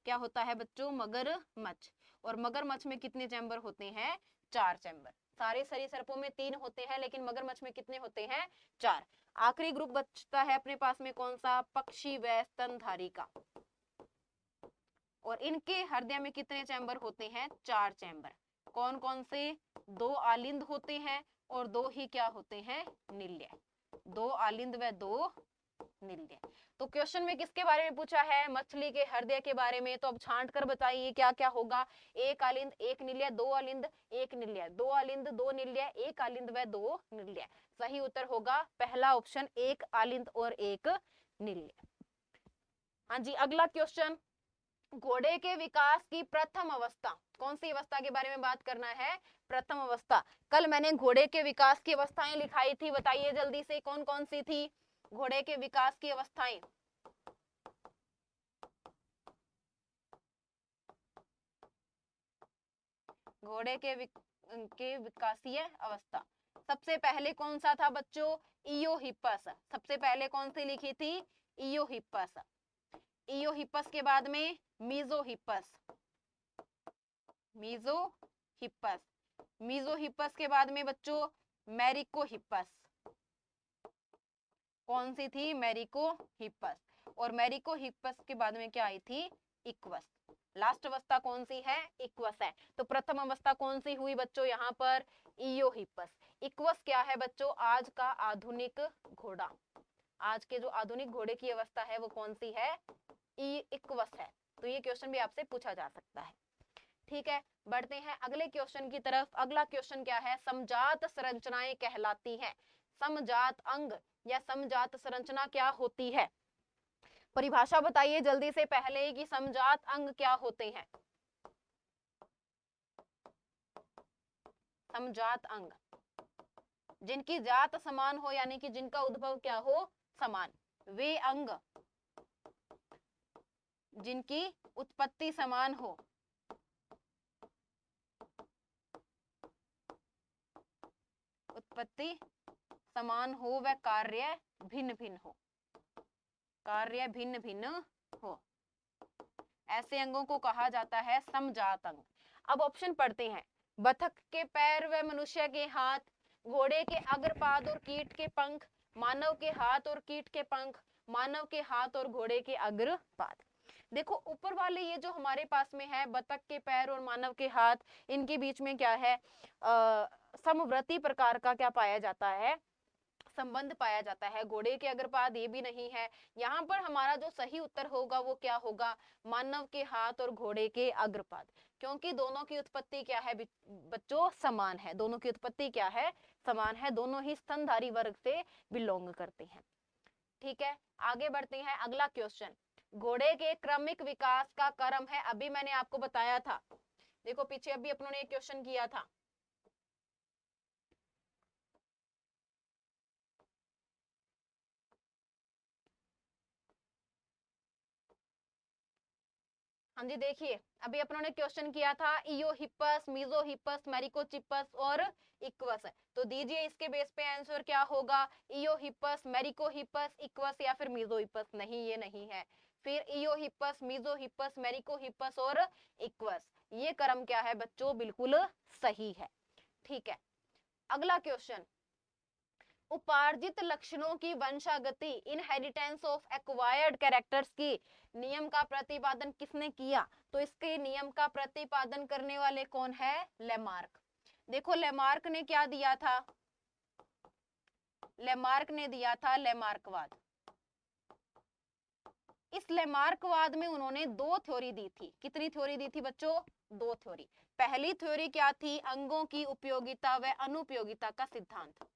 क्या होता है बच्चों? मगरमच्छ। और मगरमच्छ में कितने चैम्बर होते हैं? 4 चैम्बर। सारे सरीसृपों में 3 होते हैं, लेकिन मगरमच्छ में कितने होते हैं? 4। आखिरी ग्रुप बचता है अपने पास में कौन सा? पक्षी व स्तनधारी का। और इनके हृदय में कितने चैम्बर होते हैं? 4 चैम्बर। कौन कौन से? 2 आलिंद होते हैं और 2 ही क्या होते हैं? निल्य। 2 आलिंद व 2 निल्य। तो क्वेश्चन में किसके बारे में पूछा है? मछली के हृदय के बारे में। तो अब छांट कर बताइए क्या क्या होगा? 1 आलिंद 1 निल्य, 2 आलिंद 1 निल्य, 2 आलिंद 2 निल्य, 1 आलिंद व 2 निल्य। सही उत्तर होगा पहला ऑप्शन, 1 आलिंद और 1 निल्य। हाँ जी, अगला क्वेश्चन, घोड़े के विकास की प्रथम अवस्था। कौन सी अवस्था के बारे में बात करना है? प्रथम अवस्था। कल मैंने घोड़े के विकास की अवस्थाएं लिखाई थी, बताइए जल्दी से कौन कौन सी थी घोड़े के विकास की अवस्थाएं? घोड़े के विकासीय अवस्था सबसे पहले कौन सा था बच्चों? इयोहिपस। सबसे पहले कौन सी लिखी थी? इयोहिपस। इयोहिपस के बाद में मीजोहिपस। मीजोहिपस। मीजोहिपस के बाद में बच्चों मैरिकोहिपस। कौन सी थी? मैरिकोहिपस। और मैरिकोहिपस के बाद में क्या आई थी? इक्वस। लास्ट अवस्था कौन सी है? इक्वस है। तो प्रथम अवस्था कौन सी हुई बच्चों? यहाँ पर इयोहिपस। इक्वस क्या है बच्चों? आज का आधुनिक घोड़ा। आज के जो आधुनिक घोड़े की अवस्था है वो कौन सी है? इक्वस है। तो ये क्वेश्चन भी आपसे पूछा जा सकता है। ठीक है, बढ़ते हैं अगले क्वेश्चन की तरफ। अगला क्वेश्चन क्या है? समजात संरचनाएं कहलाती हैं। समजात अंग या समजात संरचना क्या होती है? परिभाषा बताइए जल्दी से पहले कि समजात अंग क्या होते हैं। समजात अंग जिनकी जात समान हो, यानी कि जिनका उद्भव क्या हो? समान। वे अंग जिनकी उत्पत्ति समान हो, उत्पत्ति समान हो व कार्य भिन्न भिन्न हो। कार्य भिन्न भिन्न हो, ऐसे अंगों को कहा जाता है समजात अंग। अब ऑप्शन पढ़ते हैं। बतख के पैर व मनुष्य के हाथ, घोड़े के अग्रपाद और कीट के पंख, मानव के हाथ और कीट के पंख, मानव के हाथ और घोड़े के अग्रपाद। देखो ऊपर वाले ये जो हमारे पास में है बतख के पैर और मानव के हाथ, इनके बीच में क्या है? समवर्ती प्रकार का क्या पाया जाता है? संबंध पाया जाता है। घोड़े के अग्रपाद ये भी नहीं है। यहाँ पर हमारा जो सही उत्तर होगा वो क्या होगा? मानव के हाथ और घोड़े के अग्रपाद, क्योंकि दोनों की उत्पत्ति क्या है बच्चों? समान है। दोनों की उत्पत्ति क्या है? समान है। दोनों ही स्तनधारी वर्ग से बिलोंग करते हैं। ठीक है, आगे बढ़ते हैं। अगला क्वेश्चन, घोड़े के क्रमिक विकास का क्रम है। अभी मैंने आपको बताया था, देखो पीछे अभी अपनों ने एक क्वेश्चन किया था। हाँ जी, देखिए अभी अपनों ने क्वेश्चन किया था इयोहिपस, मीजोहिपस, मैरिकोचिपस और इक्वस। तो दीजिए इसके बेस पे आंसर क्या होगा? इयोहिपस, मैरिकोहिपस, इक्वस या फिर मीजोहिपस? नहीं, ये नहीं है। फिर इयोहिपस, मीजोहिपस, मैरिकोहिपस और इक्वस, ये क्रम क्या है बच्चों? बिल्कुल सही है। ठीक है, अगला क्वेश्चन, उपार्जित लक्षणों की वंशागति, इनहेरिटेंस ऑफ एक्वायर्ड कैरेक्टर्स की नियम का प्रतिपादन किसने किया? तो इसके नियम का प्रतिपादन करने वाले कौन है? लेमार्क। देखो लेमार्क ने क्या दिया था? लेमार्क ने दिया था लेमार्कवाद। इस लेमार्कवाद में उन्होंने 2 थ्योरी दी थी। कितनी थ्योरी दी थी बच्चों? 2 थ्योरी। पहली थ्योरी क्या थी? अंगों की उपयोगिता व अनुपयोगिता का सिद्धांत।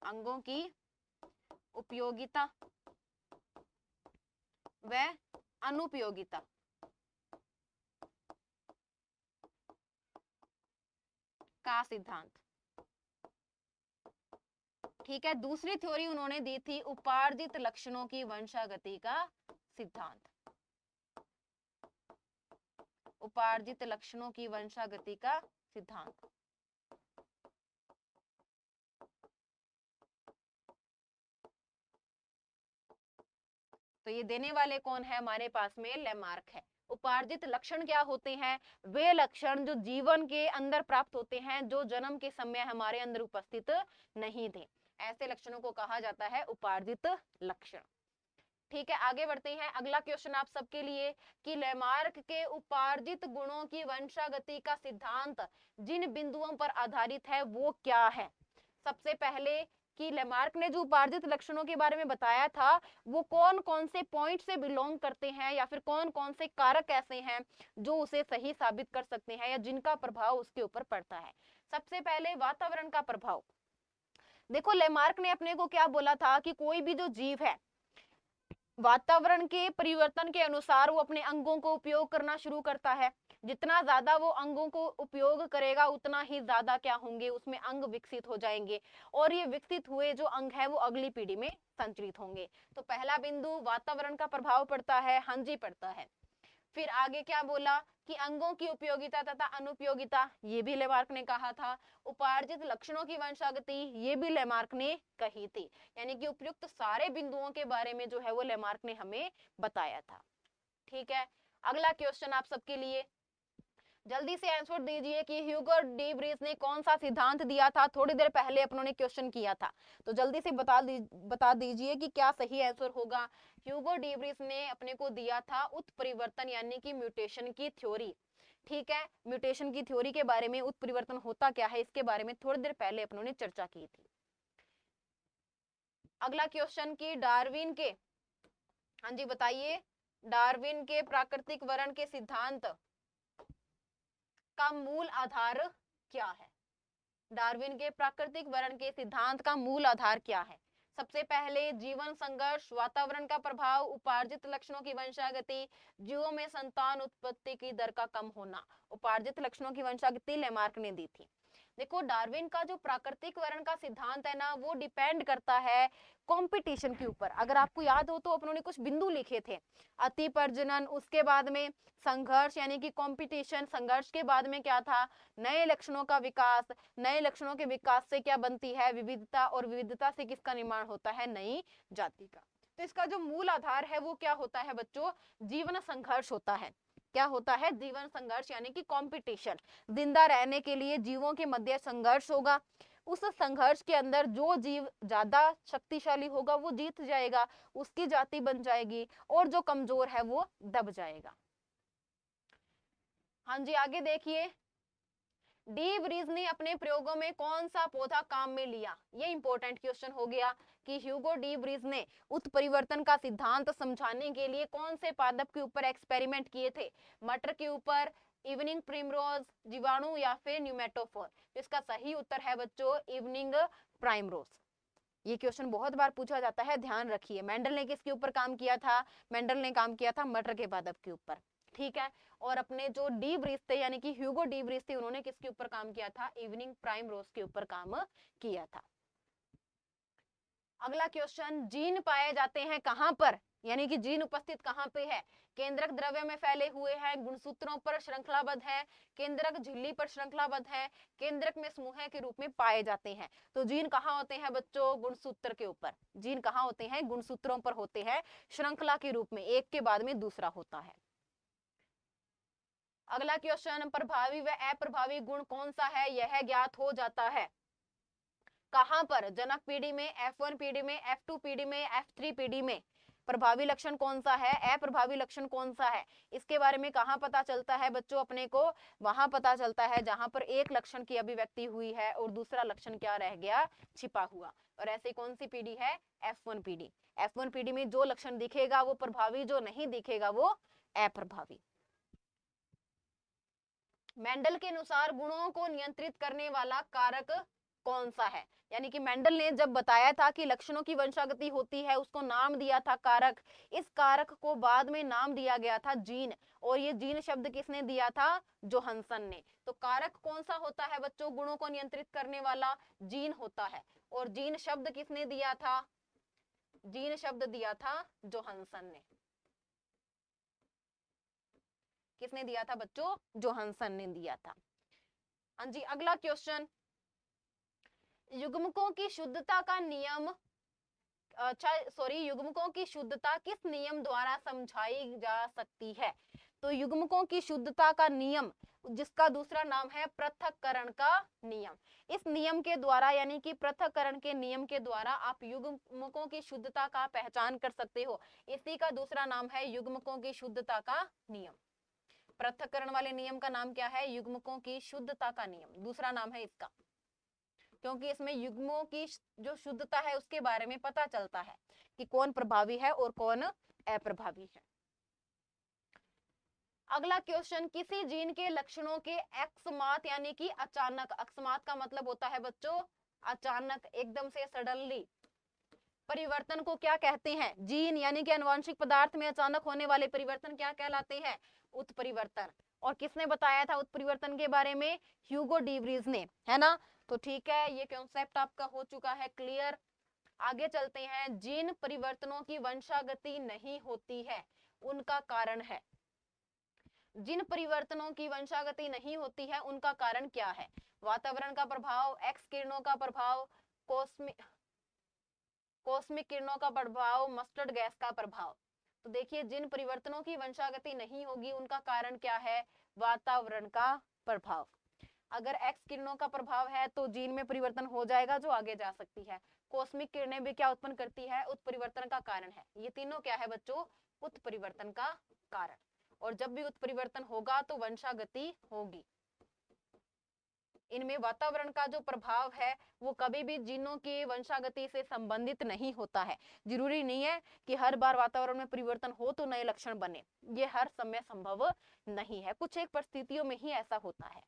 अंगों की उपयोगिता व अनुपयोगिता का सिद्धांत। ठीक है, दूसरी थ्योरी उन्होंने दी थी उपार्जित लक्षणों की वंशागति का सिद्धांत। उपार्जित लक्षणों की वंशागति का सिद्धांत। तो ये देने वाले कौन है हमारे पास में? लेमार्क है। उपार्जित लक्षण क्या होते हैं? वे लक्षण जो जीवन के अंदर प्राप्त होते हैं, जो जन्म के समय हमारे अंदर उपस्थित नहीं थे, ऐसे लक्षणों को कहा जाता है उपार्जित लक्षण। ठीक है, आगे बढ़ते हैं। अगला क्वेश्चन आप सबके लिए कि लेमार्क के उपार्जित गुणों की वंशागति का सिद्धांत जिन बिंदुओं पर आधारित है वो क्या है? सबसे पहले कि लेमार्क ने जो उपार्जित लक्षणों के बारे में बताया था वो कौन कौन से पॉइंट से बिलोंग करते हैं, या फिर कौन कौन से कारक ऐसे हैं जो उसे सही साबित कर सकते हैं या जिनका प्रभाव उसके ऊपर पड़ता है। सबसे पहले वातावरण का प्रभाव। देखो, लेमार्क ने अपने को क्या बोला था कि कोई भी जो जीव है वातावरण के परिवर्तन के अनुसार वो अपने अंगों को उपयोग करना शुरू करता है। जितना ज्यादा वो अंगों को उपयोग करेगा उतना ही ज्यादा क्या होंगे, उसमें अंग विकसित हो जाएंगे, और ये विकसित हुए जो अंग है वो अगली पीढ़ी में संचरित होंगे। तो पहला बिंदु वातावरण का प्रभाव पड़ता है। हाँ जी, पड़ता है। फिर आगे क्या बोला कि अंगों की उपयोगिता तथा अनुपयोगिता, ये भी लेमार्क ने कहा था। उपार्जित लक्षणों की वंशागति, ये भी लेमार्क ने कही थी। यानी कि उपयुक्त सारे बिंदुओं के बारे में जो है वो लेमार्क ने हमें बताया था। ठीक है, अगला क्वेश्चन आप सबके लिए, जल्दी से आंसर दीजिए कि ह्यूगो डी ब्रीज ने कौन सा सिद्धांत दिया था? थोड़ी देर पहले अपनों ने क्वेश्चन किया था, तो जल्दी से बता दीजिए कि क्या सही आंसर होगा। ह्यूगो डी ब्रीज ने अपने को दिया था उत्परिवर्तन यानी कि म्यूटेशन की थ्योरी। ठीक है, म्यूटेशन की थ्योरी के बारे में, उत्परिवर्तन होता क्या है इसके बारे में थोड़ी देर पहले अपनों ने चर्चा की थी। अगला क्वेश्चन की डार्विन के, हाँ जी बताइए, डार्विन के प्राकृतिक वर्ण के सिद्धांत का मूल आधार क्या है? डार्विन के प्राकृतिक वर्ण के सिद्धांत का मूल आधार क्या है? सबसे पहले जीवन संघर्ष, वातावरण का प्रभाव, उपार्जित लक्षणों की वंशागति, जीवों में संतान उत्पत्ति की दर का कम होना। उपार्जित लक्षणों की वंशागति लेमार्क ने दी थी। देखो, डार्विन का जो प्राकृतिक वर्ण का सिद्धांत है ना, वो डिपेंड करता है कंपटीशन के ऊपर। अगर आपको याद हो तो अपनों ने कुछ बिंदु लिखे थे, अति प्रजनन, उसके बाद में संघर्ष यानी कि कंपटीशन, संघर्ष के बाद में क्या था, नए लक्षणों का विकास, नए लक्षणों के विकास से क्या बनती है, विविधता, और विविधता से किसका निर्माण होता है, नई जाति का। तो इसका जो मूल आधार है वो क्या होता है बच्चों, जीवन संघर्ष होता है। क्या होता है, जीवन संघर्ष यानी कि कंपटीशन। जिंदा रहने के लिए जीवों के मध्य संघर्ष होगा। उस संघर्ष के अंदर जो जीव ज्यादा शक्तिशाली होगा वो जीत जाएगा, उसकी जाति बन जाएगी, और जो कमजोर है वो दब जाएगा। हाँ जी, आगे देखिए, डी ब्रीज ने अपने प्रयोगों में कौन सा पौधा काम में लिया? ये इंपॉर्टेंट क्वेश्चन हो गया कि ह्यूगो डी ब्रीज ने उत्परिवर्तन का सिद्धांत समझाने के लिए कौन से पादप के ऊपर एक्सपेरिमेंट किए थे? मटर के ऊपर, इवनिंग प्राइमरोज, जीवाणु, या फिर न्यूमेटोफोर? तो इसका सही उत्तर है बच्चों इवनिंग प्राइमरोज। ये क्वेश्चन बहुत बार पूछा जाता है, ध्यान रखिए। मेंडल ने किसके ऊपर काम किया था? मेंडल ने काम किया था मटर के पादप के ऊपर। ठीक है, और अपने जो डी ब्रीज थे यानी कि ह्यूगो डी ब्रीज थे, उन्होंने किसके ऊपर काम किया था? इवनिंग प्राइमरोज के ऊपर काम किया था। अगला क्वेश्चन, जीन पाए जाते हैं कहां पर, यानी कि जीन उपस्थित कहां पे है? केंद्रक द्रव्य में फैले हुए हैं, गुणसूत्रों पर श्रृंखलाबद्ध है, केंद्रक झिल्ली पर श्रृंखलाबद्ध है, केंद्रक में समूह के रूप में पाए जाते हैं। तो जीन कहाँ होते हैं बच्चों? गुणसूत्र के ऊपर। जीन कहाँ होते हैं? गुणसूत्रों पर होते हैं, श्रृंखला के रूप में, एक के बाद में दूसरा होता है। अगला क्वेश्चन, प्रभावी व अप्रभावी गुण कौन सा है? यह ज्ञात हो जाता है कहां पर? जनक पीढ़ी में, F1 पीढ़ी में, F2 पीढ़ी में, F3 पीढ़ी में। प्रभावी लक्षण कौन सा है, अप्रभावी लक्षण कौन सा है, इसके बारे में कहां पता चलता है बच्चों अपने को? वहां पता चलता है जहां पर एक लक्षण की अभिव्यक्ति हुई है और दूसरा लक्षण क्या रह गया, छिपा हुआ। और ऐसी कौन सी पीढ़ी है? F1 पीढ़ी। F1 पीढ़ी में जो लक्षण दिखेगा वो प्रभावी, जो नहीं दिखेगा वो अप्रभावी। मेंडल के अनुसार गुणों को नियंत्रित करने वाला कारक कौन सा है? यानी कि मेंडल ने जब बताया था कि लक्षणों की वंशागति होती है, उसको नाम दिया था कारक। इस कारक को बाद में नाम दिया गया था जीन, और ये जीन शब्द किसने दिया था? जोहानसन ने। तो कारक कौन सा होता है बच्चों गुणों को नियंत्रित करने वाला? जीन होता है। और जीन शब्द किसने दिया था? जीन शब्द दिया था जोहानसन ने। किसने दिया था बच्चों? जोहानसन ने दिया था। हाँ जी, अगला क्वेश्चन, युग्मकों की शुद्धता का नियम, अच्छा सॉरी, युग्मकों की शुद्धता किस नियम द्वारा समझाई जा सकती है? तो युग्मकों की शुद्धता का नियम, जिसका दूसरा नाम है पृथक्करण का नियम, इस नियम के द्वारा यानी कि पृथक्करण के नियम के द्वारा आप युग्मकों की शुद्धता का पहचान कर सकते हो। इसी का दूसरा नाम है युग्मकों की शुद्धता का नियम। पृथक्करण वाले नियम का नाम क्या है? युग्मकों की शुद्धता का नियम, दूसरा नाम है इसका, क्योंकि इसमें युग्मों की जो शुद्धता है उसके बारे में पता चलता है कि कौन प्रभावी है और कौन अप्रभावी है। अगला क्वेश्चन, किसी जीन के लक्षणों के अकस्मात यानी कि अचानक, अकस्मात का मतलब होता है बच्चों अचानक, एकदम से, सडनली परिवर्तन को क्या कहते हैं? जीन यानी कि आनुवंशिक पदार्थ में अचानक होने वाले परिवर्तन क्या कहलाते हैं? उत्परिवर्तन। और किसने बताया था उत्परिवर्तन के बारे में? ह्यूगो डी व्रीज ने, है ना। तो ठीक है, ये कॉन्सेप्ट आपका हो चुका है क्लियर। आगे चलते हैं, जीन परिवर्तनों की वंशागति नहीं होती है, उनका कारण है। जिन परिवर्तनों की वंशागति नहीं होती है उनका कारण क्या है? वातावरण का प्रभाव, एक्स किरणों का प्रभाव, कॉस्मिक किरणों का प्रभाव, मस्टर्ड गैस का प्रभाव। तो देखिए, जिन परिवर्तनों की वंशागति नहीं होगी उनका कारण क्या है? वातावरण का प्रभाव। अगर एक्स किरणों का प्रभाव है तो जीन में परिवर्तन हो जाएगा जो आगे जा सकती है। कॉस्मिक किरणें भी क्या उत्पन्न करती है? उत्परिवर्तन का कारण है। ये तीनों क्या है बच्चों? उत्परिवर्तन का कारण। और जब भी उत्परिवर्तन होगा तो वंशागति होगी। इनमें वातावरण का जो प्रभाव है वो कभी भी जीनों की वंशागति से संबंधित नहीं होता है। जरूरी नहीं है कि हर बार वातावरण में परिवर्तन हो तो नए लक्षण बने, ये हर समय संभव नहीं है, कुछ एक परिस्थितियों में ही ऐसा होता है।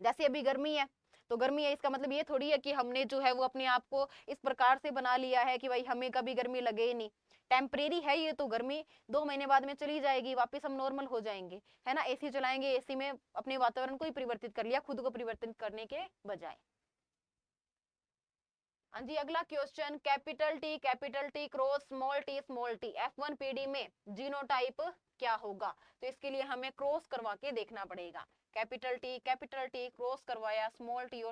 जैसे अभी गर्मी है, तो गर्मी है इसका मतलब ये थोड़ी है कि हमने जो है वो अपने आप को इस प्रकार से बना लिया है कि भाई हमें कभी गर्मी लगे ही नहीं। टेम्परेरी है ये, तो गर्मी 2 महीने बाद में चली जाएगी, वापस हम नॉर्मल हो जाएंगे, है ना। एसी चलाएंगे, एसी में अपने वातावरण को ही परिवर्तित कर लिया, खुद को परिवर्तित करने के बजाय। हाँ जी, अगला question, capital T cross small T F1 PD में जीनोटाइप क्या होगा? तो इसके लिए हमें क्रॉस करवा के देखना पड़ेगा। कैपिटल टी क्रॉस करवाया स्मॉल टी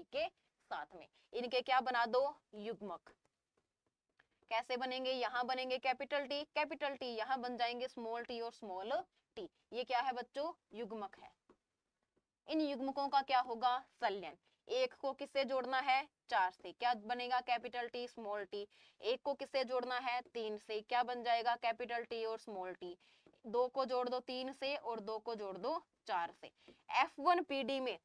के साथ में, इनके क्या बना दो? युग्मक। कैसे बनेंगे? यहाँ बनेंगे कैपिटल टी, यहाँ बन जाएंगे स्मॉल टी और स्मॉल टी। ये क्या है बच्चों? युग्मक है। इन युग्मकों का क्या होगा? संलयन। एक को किससे जोड़ना है? 4 से, क्या बनेगा? Capital T small T. एक को किससे जोड़ना है? 3 से, क्या बन जाएगा? कैपिटल टी और स्मॉल टी। 2 को जोड़ दो 3 से और 2 को जोड़ दो 4 से। F1 पीडी में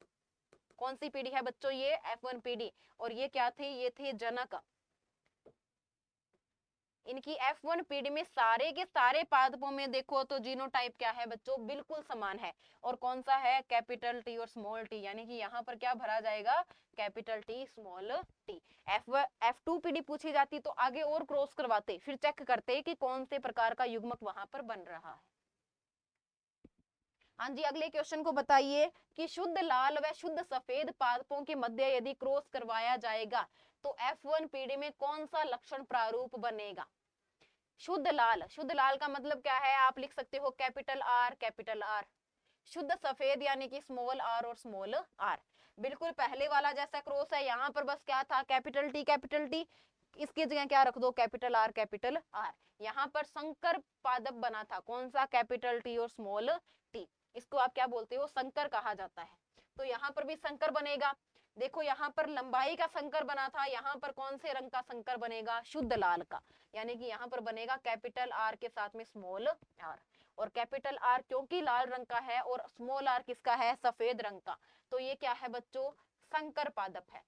कौन सी पीढ़ी है बच्चों? ये F1 पीढ़ी। और ये क्या थे? ये थे जनक। इनकी F1 पीढ़ी में सारे के सारे पादपों में देखो तो जीनोटाइप क्या है बच्चों? बिल्कुल समान है। और कौन सा है? कैपिटल टी और स्मॉल टी, यानी कि यहाँ पर क्या भरा जाएगा? Capital T small T. F2 पीढ़ी पूछी जाती तो आगे और क्रॉस करवाते, फिर चेक करते कि कौन से प्रकार का युग्मक वहां पर बन रहा है। हाँ जी, अगले क्वेश्चन को बताइए कि शुद्ध लाल व शुद्ध सफेद पादपों के मध्य यदि क्रॉस करवाया जाएगा तो F1 पीढ़ी में कौन सा लक्षण प्रारूप बनेगा? शुद्ध लाल का मतलब क्या है? आप लिख सकते हो कैपिटल आर। शुद्ध सफेद यानी कि स्मॉल आर और स्मॉल आर। बिल्कुल पहले वाला जैसा क्रॉस है, यहाँ पर बस क्या था? कैपिटल टी, इसकी जगह क्या रख दो? Capital R. यहाँ पर संकर पादप बना था, कौन सा? कैपिटल टी और स्मॉल टी। इसको आप क्या बोलते हो? संकर कहा जाता है। तो यहाँ पर भी संकर बनेगा। देखो यहाँ पर लंबाई का संकर बना था, यहाँ पर कौन से रंग का संकर बनेगा? शुद्ध लाल का, यानी कि यहाँ पर बनेगा कैपिटल आर के साथ में स्मॉल आर। और कैपिटल आर क्योंकि लाल रंग का है और स्मॉल आर किसका है? सफेद रंग का। तो ये क्या है बच्चों? संकर पादप है,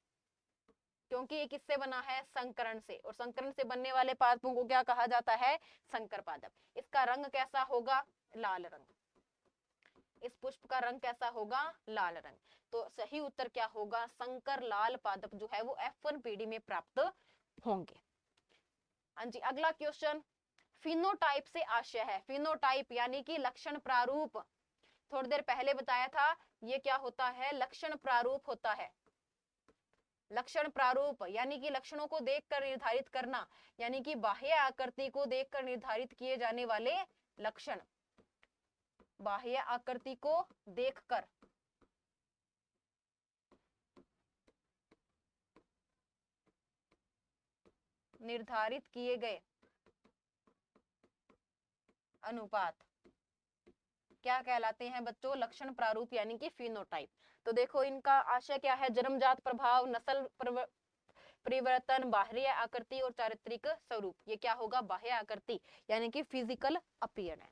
क्योंकि ये किससे बना है? संकरण से। और संकरण से बनने वाले पादपों को क्या कहा जाता है? संकर पादप। इसका रंग कैसा होगा? लाल रंग। इस पुष्प का रंग कैसा होगा? लाल रंग। तो सही उत्तर क्या होगा? संकर लाल पादप जो है वो F1 पीढ़ी में प्राप्त होंगे। हाँ जी, अगला क्वेश्चन, फिनोटाइप से आशय है। फिनोटाइप यानी कि लक्षण प्रारूप। थोड़ी देर पहले बताया था ये क्या होता है? लक्षण प्रारूप होता है। लक्षण प्रारूप यानी कि लक्षणों को देखकर निर्धारित करना, यानी कि बाह्य आकृति को देखकर निर्धारित किए जाने वाले लक्षण। बाह्य आकृति को देखकर निर्धारित किए गए अनुपात क्या कहलाते हैं बच्चों? लक्षण प्रारूप यानी कि फिनोटाइप। तो देखो इनका आशय क्या है? जन्मजात प्रभाव, नस्ल परिवर्तन, बाह्य आकृति और चारित्रिक स्वरूप। ये क्या होगा? बाह्य आकृति यानी कि फिजिकल अपीयरेंस।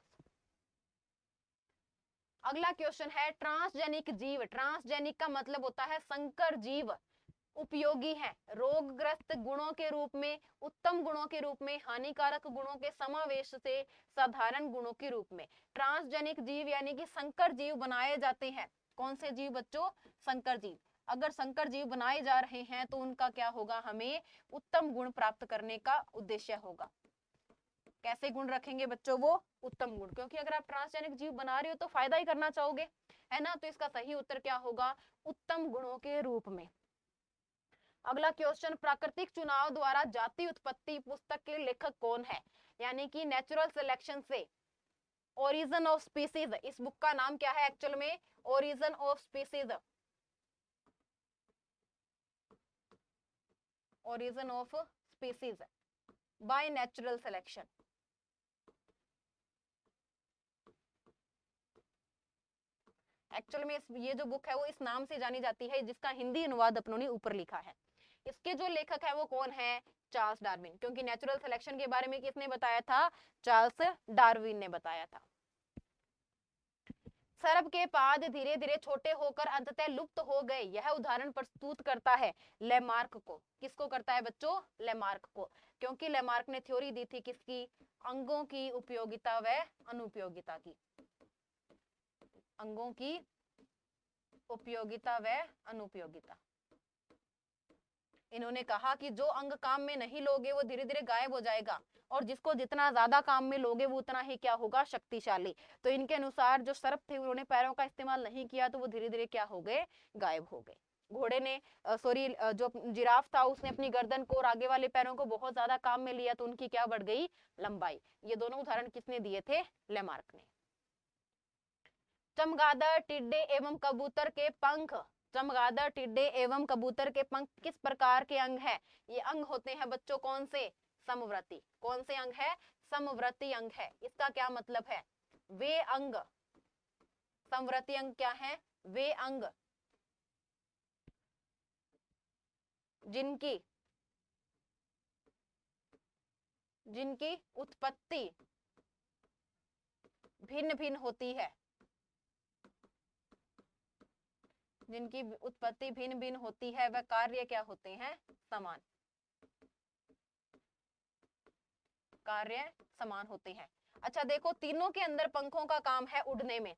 अगला क्वेश्चन है ट्रांसजेनिक जीव। ट्रांसजेनिक का मतलब होता है संकर जीव उपयोगी है रोगग्रस्त गुणों के रूप में, उत्तम गुणों के रूप में, हानिकारक गुणों के समावेश से साधारण गुणों के रूप में। ट्रांसजेनिक जीव यानी कि संकर जीव बनाए जाते हैं। कौन से जीव बच्चों? संकर जीव। अगर संकर जीव बनाए जा रहे हैं तो उनका क्या होगा? हमें उत्तम गुण प्राप्त करने का उद्देश्य होगा। कैसे गुण रखेंगे बच्चों? वो उत्तम गुण, क्योंकि अगर आप ट्रांसजेनिक जीव बना रहे हो तो फायदा ही करना चाहोगे, है ना? तो इसका सही उत्तर क्या होगा? उत्तम गुणों के रूप में। अगला क्वेश्चन प्राकृतिक चुनाव द्वारा जाति उत्पत्ति पुस्तक के लेखक कौन है? यानी कि नेचुरल सिलेक्शन से ओरिजिन ऑफ स्पीसीज। इस बुक का नाम क्या है एक्चुअल में? Origin of species. Origin of species by natural selection. Actual में ये जो बुक है वो इस नाम से जानी जाती है, जिसका हिंदी अनुवाद अपनों ने ऊपर लिखा है। इसके जो लेखक है वो कौन है? Charles Darwin. क्योंकि नेचुरल सिलेक्शन के बारे में किसने बताया था? चार्ल्स डार्विन ने बताया था। सर्प के पाद धीरे धीरे छोटे होकर अंततः लुप्त हो गए, यह उदाहरण प्रस्तुत करता है लेमार्क को। किसको करता है बच्चों? लेमार्क को। क्योंकि लेमार्क ने थ्योरी दी थी किसकी? अंगों की उपयोगिता व अनुपयोगिता की। अंगों की उपयोगिता व अनुपयोगिता। इन्होंने कहा कि जो अंग काम में नहीं लोगे वो धीरे धीरे गायब हो जाएगा, और जिसको जितना ज्यादा काम में लोगे वो उतना ही क्या होगा? शक्तिशाली। तो इनके अनुसार जो सर्प थे उन्होंने पैरों का इस्तेमाल नहीं किया तो वो धीरे धीरे क्या हो गए? गायब हो गए। घोड़े ने सॉरी जो जिराफ था उसने अपनी गर्दन को और आगे वाले पैरों को बहुत ज्यादा काम में लिया तो उनकी क्या बढ़ गई? लंबाई। ये दोनों उदाहरण किसने दिए थे? लेमार्क ने। चमगादड़, टिड्डे एवं कबूतर के पंख। चमगादड़, टिड्डे एवं कबूतर के पंख किस प्रकार के अंग है? ये अंग होते हैं बच्चों कौन से? समवर्ती। कौन से अंग है? समवर्ती अंग है। इसका क्या मतलब है? वे अंग, समवर्ती अंग क्या है? वे अंग जिनकी जिनकी उत्पत्ति भिन्न भिन्न होती है, जिनकी उत्पत्ति भिन्न भिन्न होती है वह कार्य क्या होते हैं? समान। कार्य समान होते हैं। अच्छा देखो तीनों के अंदर पंखों का काम है उड़ने में।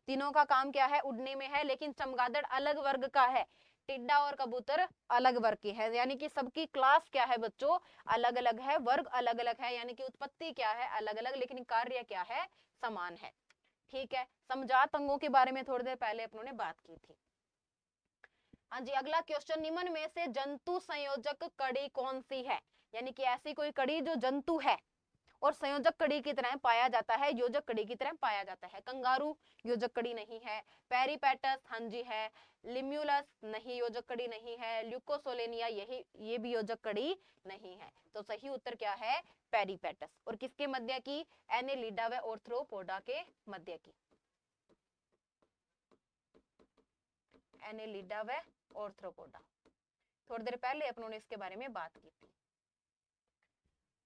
तीनों का काम क्या है? उड़ने में है। लेकिन चमगादड़ अलग वर्ग का है, टिड्डा और कबूतर अलग वर्ग के हैं। यानी कि सबकी क्लास क्या है बच्चों? अलग अलग है, वर्ग अलग अलग है। यानी कि उत्पत्ति क्या है? अलग अलग, लेकिन कार्य क्या है? समान है। ठीक है। समजात अंगों के बारे में थोड़ी देर पहले अपनों ने बात की थी। हाँ जी। अगला क्वेश्चन, निम्न में से जंतु संयोजक कड़ी कौन सी है? यानी कि ऐसी कोई कड़ी जो जंतु है और संयोजक कड़ी की तरह पाया जाता है, योजक कड़ी की तरह पाया जाता है। कंगारू योजक कड़ी नहीं है। पेरिपेटस हाँ जी है। लिम्यूलस नहीं, योजक कड़ी नहीं है। ल्यूकोसोलेनिया ये भी योजक कड़ी नहीं है। तो सही उत्तर क्या है? पेरिपेटस। और किसके मध्य की? एनेलिडा व ऑर्थ्रोपोडा के मध्य की। एनेलिडा व ऑर्थ्रोपोडा। थोड़ी देर पहले अपनों ने इसके बारे में बात की थी।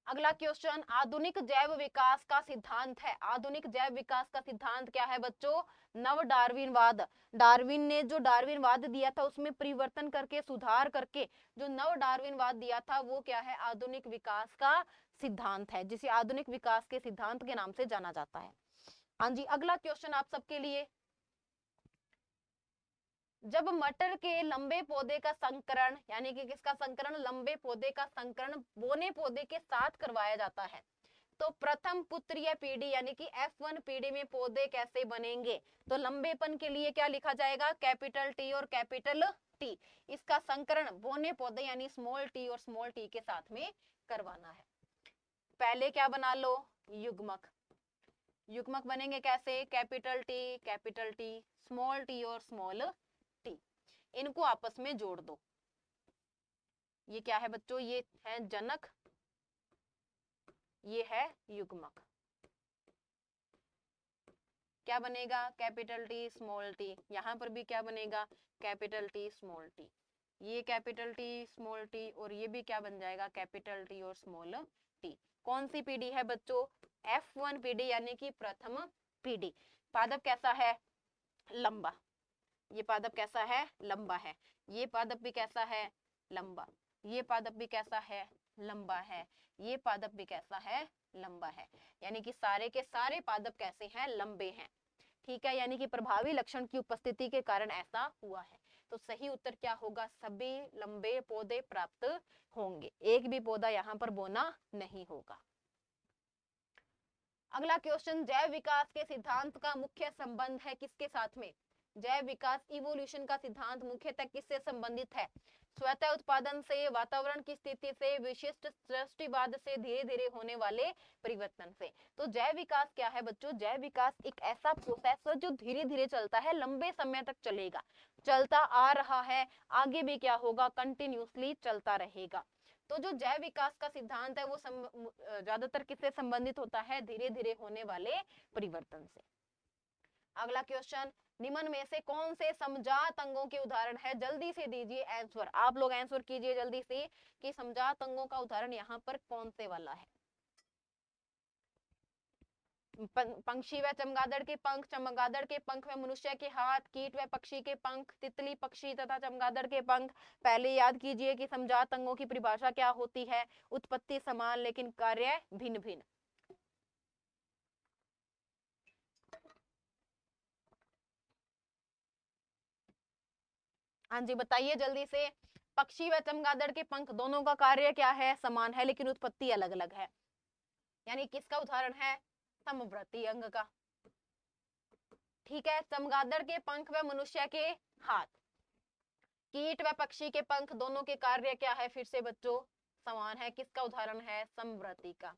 अगला क्वेश्चन, आधुनिक जैव विकास का सिद्धांत है। आधुनिक जैव विकास का सिद्धांत क्या है बच्चों? नव डार्विनवाद। डार्विन ने जो डार्विनवाद दिया था उसमें परिवर्तन करके, सुधार करके जो नव डार्विनवाद दिया था वो क्या है? आधुनिक विकास का सिद्धांत है, जिसे आधुनिक विकास के सिद्धांत के नाम से जाना जाता है। हाँ जी। अगला क्वेश्चन आप सबके लिए, जब मटर के लंबे पौधे का संकरण, यानी कि किसका संकरण? लंबे पौधे का संकरण बोने पौधे के साथ करवाया जाता है तो प्रथम पुत्रीय पीढ़ी यानी कि F1 पीढ़ी में पौधे कैसे बनेंगे? तो लंबेपन के लिए क्या लिखा जाएगा? कैपिटल टी और कैपिटल टी। इसका संकरण बोने पौधे यानी स्मॉल टी और स्मॉल टी के साथ में करवाना है। पहले क्या बना लो? युग्मक। युग्मक बनेंगे कैसे? कैपिटल टी, स्मॉल टी और स्मॉल टी, इनको आपस में जोड़ दो। ये क्या है बच्चों? ये है जनक, ये है युग्मक। क्या बनेगा, कैपिटल टी स्मॉल टी। यहाँ पर भी क्या बनेगा, कैपिटल टी स्मॉल टी। ये कैपिटल टी स्मॉल टी और ये भी क्या बन जाएगा, कैपिटल टी और स्मॉल टी। कौन सी पीढ़ी है बच्चों, F1 पीढ़ी यानी कि प्रथम पीढ़ी। पादप कैसा है, लंबा। ये पादप कैसा है, लंबा है। ये पादप भी कैसा है, लंबा। ये पादप भी कैसा है, लंबा है। ये पादप भी कैसा है, लंबा है। यानी कि सारे के सारे पादप कैसे हैं, लंबे हैं। ठीक है, यानी कि प्रभावी लक्षण की उपस्थिति के कारण ऐसा हुआ है। तो सही उत्तर क्या होगा, सभी लंबे पौधे प्राप्त होंगे, एक भी पौधा यहाँ पर बोना नहीं होगा। अगला क्वेश्चन, जैव विकास के सिद्धांत का मुख्य संबंध है किसके साथ में। जैव विकास इवोल्यूशन का सिद्धांत मुख्यतः किससे संबंधित है, स्वतः उत्पादन से, वातावरण की स्थिति से, विशिष्ट सृष्टिवाद से, धीरे धीरे होने वाले परिवर्तन से। तो जैव विकास क्या है बच्चों, जैव विकास एक ऐसा प्रोसेस है जो धीरे धीरे चलता है, लंबे समय तक चलेगा, चलता आ रहा है, आगे भी क्या होगा, कंटिन्यूसली चलता रहेगा। तो जो जैव विकास का सिद्धांत है वो ज्यादातर किससे संबंधित होता है, धीरे धीरे होने वाले परिवर्तन से। अगला क्वेश्चन, निम्न में से कौन से समजात अंगों के उदाहरण है, जल्दी से दीजिए आंसर। आप लोग आंसर कीजिए जल्दी से कि समजात अंगों का उदाहरण यहाँ पर कौन से वाला है। पंक्षी व चमगादड़ के पंख, चमगादड़ के पंख व मनुष्य के हाथ, कीट व पक्षी के पंख, तितली पक्षी तथा चमगादड़ के पंख। पहले याद कीजिए कि समजात अंगों की परिभाषा क्या होती है, उत्पत्ति समान लेकिन कार्य भिन्न भिन्न। हाँ जी बताइए जल्दी से। पक्षी व चमगादड़ के पंख दोनों का कार्य क्या है, समान है लेकिन उत्पत्ति अलग अलग है। यानी किसका उदाहरण है, समवर्ती अंग का। ठीक है, चमगादड़ के पंख व मनुष्य के हाथ, कीट व पक्षी के पंख दोनों के कार्य क्या है, फिर से बच्चों समान है, किसका उदाहरण है, समवर्ती का।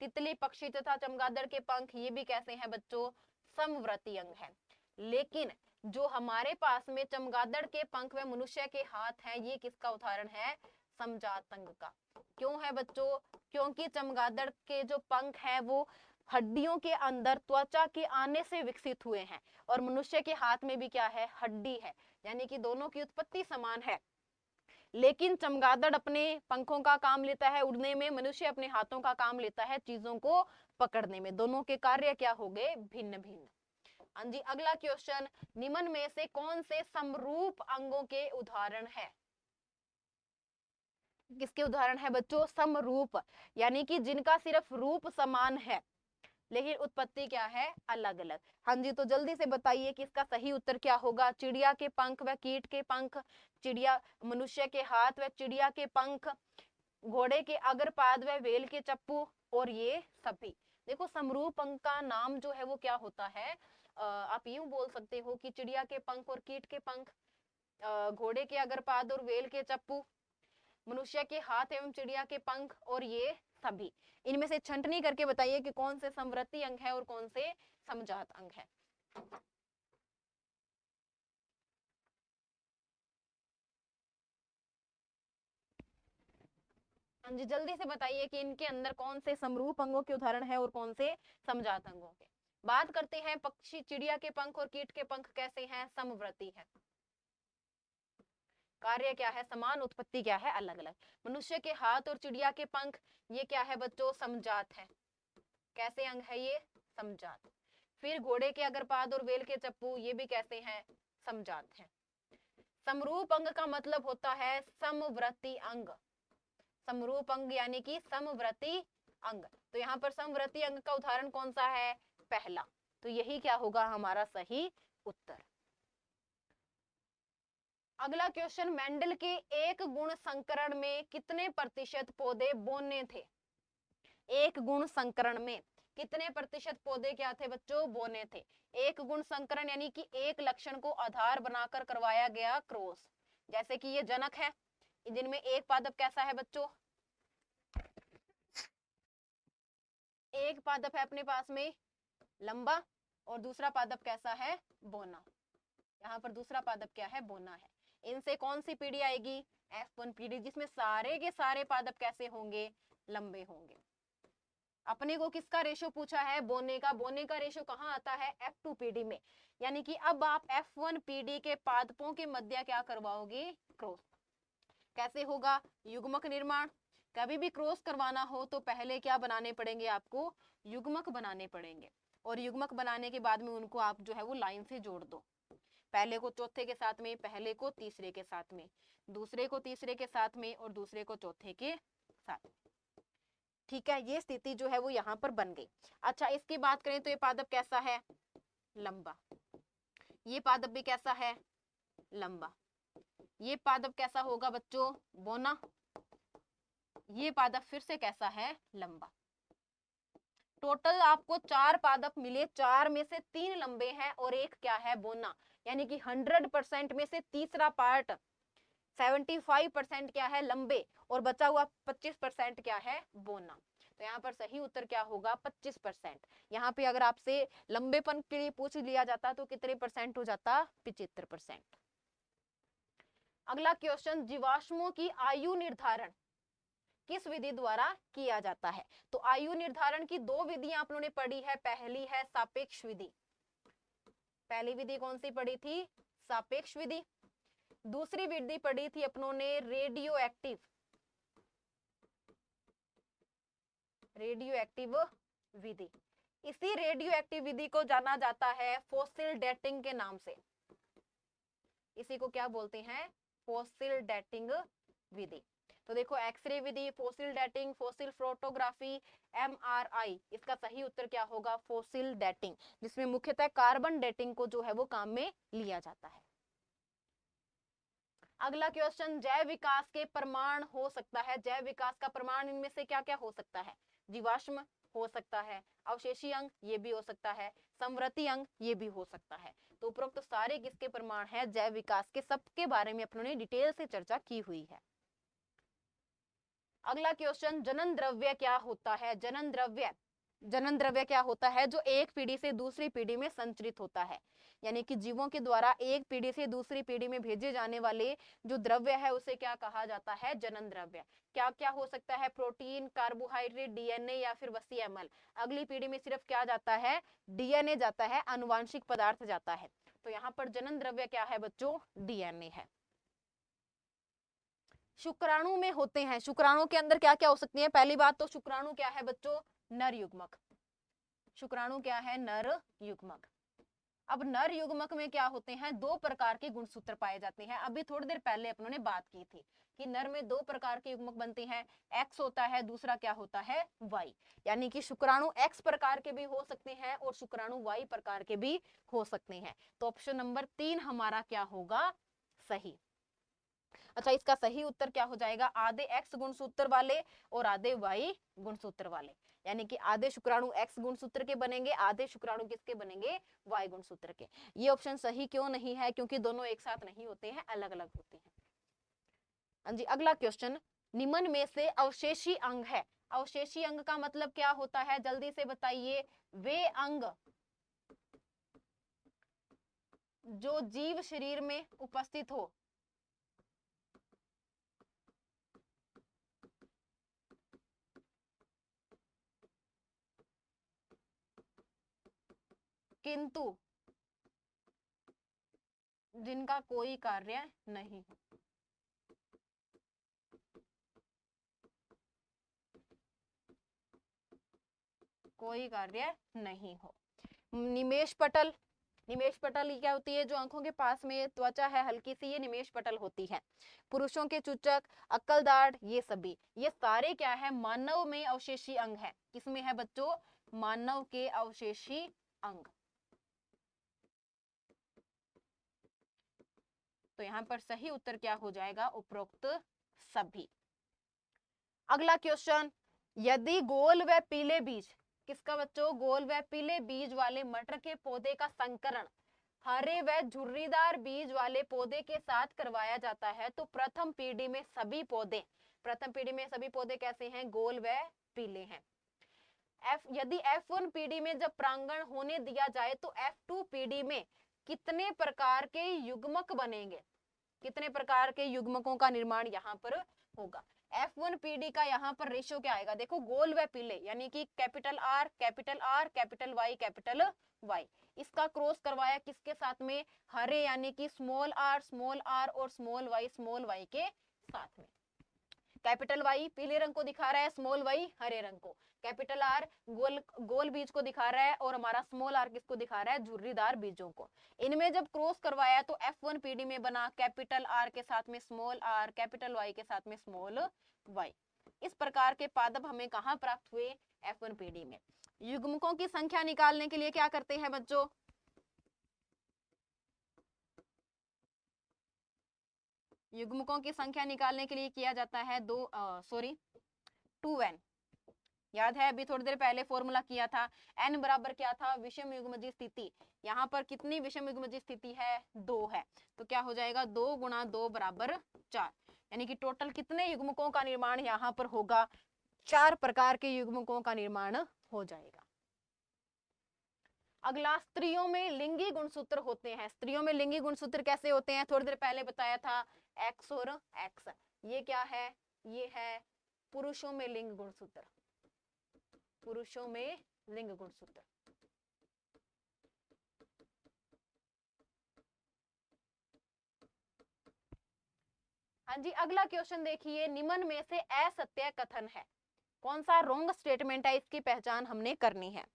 तितली पक्षी तथा चमगादड़ के पंख ये भी कैसे हैं बच्चों, समवर्ती अंग है। लेकिन जो हमारे पास में चमगादड़ के पंख व मनुष्य के हाथ हैं, ये किसका उदाहरण है, समजात अंग का। क्यों है बच्चों, क्योंकि चमगादड़ के जो पंख हैं वो हड्डियों के अंदर त्वचा के आने से विकसित हुए हैं और मनुष्य के हाथ में भी क्या है, हड्डी है। यानी कि दोनों की उत्पत्ति समान है, लेकिन चमगादड़ अपने पंखों का काम लेता है उड़ने में, मनुष्य अपने हाथों का काम लेता है चीजों को पकड़ने में। दोनों के कार्य क्या हो गए, भिन्न भिन्न। हाँ जी, अगला क्वेश्चन, निम्न में से कौन से समरूप अंगों के उदाहरण है, किसके उदाहरण है बच्चों, समरूप, यानी कि जिनका सिर्फ रूप समान है लेकिन उत्पत्ति क्या है, अलग अलग। हाँ जी, तो जल्दी से बताइए कि इसका सही उत्तर क्या होगा। चिड़िया के पंख व कीट के पंख, चिड़िया मनुष्य के हाथ व चिड़िया के पंख, घोड़े के अग्रपाद व वेल के चप्पू और ये सभी। देखो समरूप अंग का नाम जो है वो क्या होता है, आप यूं बोल सकते हो कि चिड़िया के पंख और कीट के पंख, घोड़े के अग्रपाद और वेल के चप्पू, मनुष्य के हाथ एवं चिड़िया के पंख और ये सभी। इनमें से छंटनी करके बताइए कि कौन से समवर्ती अंग है और कौन से समजात अंग है। हाँ जी, जल्दी से बताइए कि इनके अंदर कौन से समरूप अंगों के उदाहरण है और कौन से समजात अंगों के। बात करते हैं पक्षी, चिड़िया के पंख और कीट के पंख कैसे हैं, समवर्ती है, कार्य क्या है समान, उत्पत्ति क्या है अलग अलग। मनुष्य के हाथ और चिड़िया के पंख ये क्या है बच्चों, समजात है। कैसे अंग है ये, समजात। फिर घोड़े के अग्रपाद और वेल के चप्पू ये भी कैसे हैं, समजात है। समरूप अंग का मतलब होता है समवर्ती अंग, समरूप अंग यानी कि समवर्ती अंग। तो यहाँ पर समवर्ती अंग का उदाहरण कौन सा है, पहला। तो यही क्या होगा हमारा सही उत्तर। अगला क्वेश्चन, मेंडल के एक गुण संकरण में कितने प्रतिशत पौधे बोने थे, एक गुण संकरण में कितने प्रतिशत पौधे क्या थे बच्चों, बोने थे। एक गुण संकरण यानी कि एक लक्षण को आधार बनाकर करवाया गया क्रॉस। जैसे कि ये जनक है, जिनमें एक पादप कैसा है बच्चों, एक पादप है अपने पास में लंबा और दूसरा पादप कैसा है, बोना। यहाँ पर दूसरा पादप क्या है, बोना है। इनसे कौन सी पीढ़ी आएगी, F1 पीढ़ी, जिसमें सारे के सारे पादप कैसे होंगे, लंबे होंगे। अपने को किसका रेशो पूछा है, बोने का। बोने का रेशो कहाँ आता है, F2PD में। यानी कि अब आप F1PD के पादपों के मध्य क्या करवाओगे, क्रॉस। कैसे होगा, युग्मक निर्माण। कभी भी क्रॉस करवाना हो तो पहले क्या बनाने पड़ेंगे आपको, युग्मक बनाने पड़ेंगे। और युग्मक बनाने के बाद में उनको आप जो है वो लाइन से जोड़ दो। पहले को चौथे के साथ में, पहले को तीसरे के साथ में, दूसरे को तीसरे के साथ में, और दूसरे को चौथे के साथ में। ठीक है, ये स्थिति जो है वो यहाँ पर बन गई। अच्छा, इसकी बात करें तो ये पादप कैसा है, लंबा। ये पादप भी कैसा है, लंबा। ये पादप कैसा होगा बच्चों, बोना। ये पादप फिर से कैसा है, लंबा। टोटल आपको 4 पादप मिले, 4 में से 3 लंबे हैं और एक क्या है, बोना। यानी कि 100% में से तीसरा पार्ट 75% क्या है, लंबे, और बचा हुआ 25% क्या है, बोना। तो यहाँ पर सही उत्तर क्या होगा, 25%। यहाँ पे अगर आपसे लंबेपन के लिए पूछ लिया जाता तो कितने परसेंट हो जाता, 75%। अगला क्वेश्चन, जीवाश्मों की आयु निर्धारण किस विधि द्वारा किया जाता है। तो आयु निर्धारण की 2 विधियां आप लोगों ने पढ़ी है। पहली है सापेक्ष विधि। पहली विधि कौन सी पढ़ी थी, सापेक्ष विधि। दूसरी विधि पढ़ी थी अपनों ने रेडियो एक्टिव विधि। इसी रेडियो एक्टिव विधि को जाना जाता है फॉसिल डेटिंग के नाम से। इसी को क्या बोलते हैं, फॉसिल डेटिंग विधि। तो देखो, एक्सरे विधि, fossil dating, fossil photography, MRI, इसका सही उत्तर क्या होगा, फॉसिल डेटिंग, जिसमें मुख्यतः कार्बन डेटिंग को जो है वो काम में लिया जाता है। अगला क्वेश्चन, जैव विकास के प्रमाण हो सकता है। जैव विकास का प्रमाण इनमें से क्या क्या हो सकता है, जीवाश्म हो सकता है, अवशेषी अंग ये भी हो सकता है, समवर्ती अंग ये भी हो सकता है। तो उपरोक्त सारे किसके प्रमाण है, जैव विकास के, सबके बारे में अपनों ने डिटेल से चर्चा की हुई है। अगला क्वेश्चन, जनन द्रव्य क्या होता है। जनन द्रव्य क्या होता है, जो एक पीढ़ी से दूसरी पीढ़ी में संचरित होता है। यानी कि जीवों के द्वारा एक पीढ़ी से दूसरी पीढ़ी में भेजे जाने वाले जो द्रव्य है उसे क्या कहा जाता है, जनन द्रव्य। क्या क्या हो सकता है, प्रोटीन, कार्बोहाइड्रेट, DNA या फिर वसी अम्ल। अगली पीढ़ी में सिर्फ क्या जाता है, DNA जाता है, आनुवांशिक पदार्थ जाता है। तो यहाँ पर जनन द्रव्य क्या है बच्चों, DNA है। शुक्राणु में होते हैं। शुक्राणु के अंदर क्या क्या हो सकती है, पहली बात तो शुक्राणु क्या है बच्चों, नर युग्मक। शुक्राणु क्या है, नर युग्मक। अब नर युग्मक में क्या होते हैं, 2 प्रकार के गुणसूत्र पाए जाते हैं। अभी थोड़ी देर पहले अपनों ने बात की थी कि नर में 2 प्रकार के युग्मक बनते हैं, X होता है, दूसरा क्या होता है, Y। यानी कि शुक्राणु X प्रकार के भी हो सकते हैं और शुक्राणु Y प्रकार के भी हो सकते हैं। तो ऑप्शन नंबर 3 हमारा क्या होगा, सही। अच्छा, इसका सही उत्तर क्या हो जाएगा, आधे X गुणसूत्र वाले और आधे Y गुणसूत्र वाले। यानी कि आधे शुक्राणु X गुणसूत्र के बनेंगे, आधे शुक्राणु किसके बनेंगे, Y गुणसूत्र के। ये ऑप्शन सही क्यों नहीं है, क्योंकि दोनों एक साथ नहीं होते हैं, अलग अलग होते हैं। हाँ जी, अगला क्वेश्चन, निम्न में से अवशेषी अंग है। अवशेषी अंग का मतलब क्या होता है, जल्दी से बताइए। वे अंग जो जीव शरीर में उपस्थित हो, किंतु जिनका कोई कार्य नहीं हो। कोई कार्य नहीं हो। निमेश पटल, निमेश पटल क्या होती है, जो आंखों के पास में त्वचा है हल्की सी, ये निमेश पटल होती है। पुरुषों के चूचक, अक्कलदाढ़, ये सभी, ये सारे क्या है, मानव में अवशेषी अंग है। किसमें है बच्चों, मानव के अवशेषी अंग। तो यहाँ पर सही उत्तर क्या हो जाएगा, उपरोक्त सभी। अगला क्वेश्चन, यदि गोल व पीले बीज, किसका बच्चों, गोल व पीले बीज वाले मटर के पौधे का संकरण हरे व झुर्रीदार बीज वाले पौधे के साथ करवाया जाता है तो प्रथम पीढ़ी में सभी पौधे, प्रथम पीढ़ी में सभी पौधे कैसे हैं, गोल व पीले हैं। यदि F1 पीढ़ी में जब प्रांगण होने दिया जाए तो F2 पीढ़ी में कितने प्रकार के युग्मक बनेंगे, कितने प्रकार के युग्मकों का निर्माण यहाँ पर होगा। F1PD का यहाँ पर रेशियो क्या आएगा, देखो गोल व पीले यानी कि कैपिटल आर कैपिटल वाई, इसका क्रॉस करवाया किसके साथ में, हरे यानी कि स्मॉल आर और स्मॉल वाई के साथ में। कैपिटल वाई पीले रंग को दिखा रहा है, स्मॉल वाई हरे रंग को, कैपिटल आर गोल बीज को दिखा रहा है और हमारा स्मॉल आर किसको दिखा रहा है, झुर्रीदार बीजों को। इनमें जब क्रॉस करवाया तो F1PD में बना कैपिटल आर के साथ में स्मॉल आर, कैपिटल वाई के साथ में स्मॉल वाई। इस प्रकार के पादप हमें कहां प्राप्त हुए, F1PD में। युग्मकों की संख्या निकालने के लिए क्या करते हैं बच्चों, युग्मकों की संख्या निकालने के लिए किया जाता है 2n। याद है अभी थोड़ी देर पहले फॉर्मूला किया था, n बराबर क्या था, विषम युग्मजीय स्थिति। यहाँ पर कितनी विषम युग्मजीय स्थिति है, 2 है, तो क्या हो जाएगा 2 गुणा 2 बराबर 4, यानी कि टोटल कितने युग्मकों का निर्माण यहाँ पर होगा, 4 प्रकार के युग्मकों का निर्माण हो जाएगा। अगला, स्त्रियों में लिंगी गुणसूत्र होते हैं। स्त्रियों में लिंगी गुणसूत्र कैसे होते हैं, थोड़ी देर पहले बताया था, X और X। ये क्या है, ये है पुरुषों में लिंग गुणसूत्र, पुरुषों में लिंग गुणसूत्र। हाँ जी, अगला क्वेश्चन देखिए, निम्न में से असत्य कथन है, कौन सा रॉन्ग स्टेटमेंट है, इसकी पहचान हमने करनी है।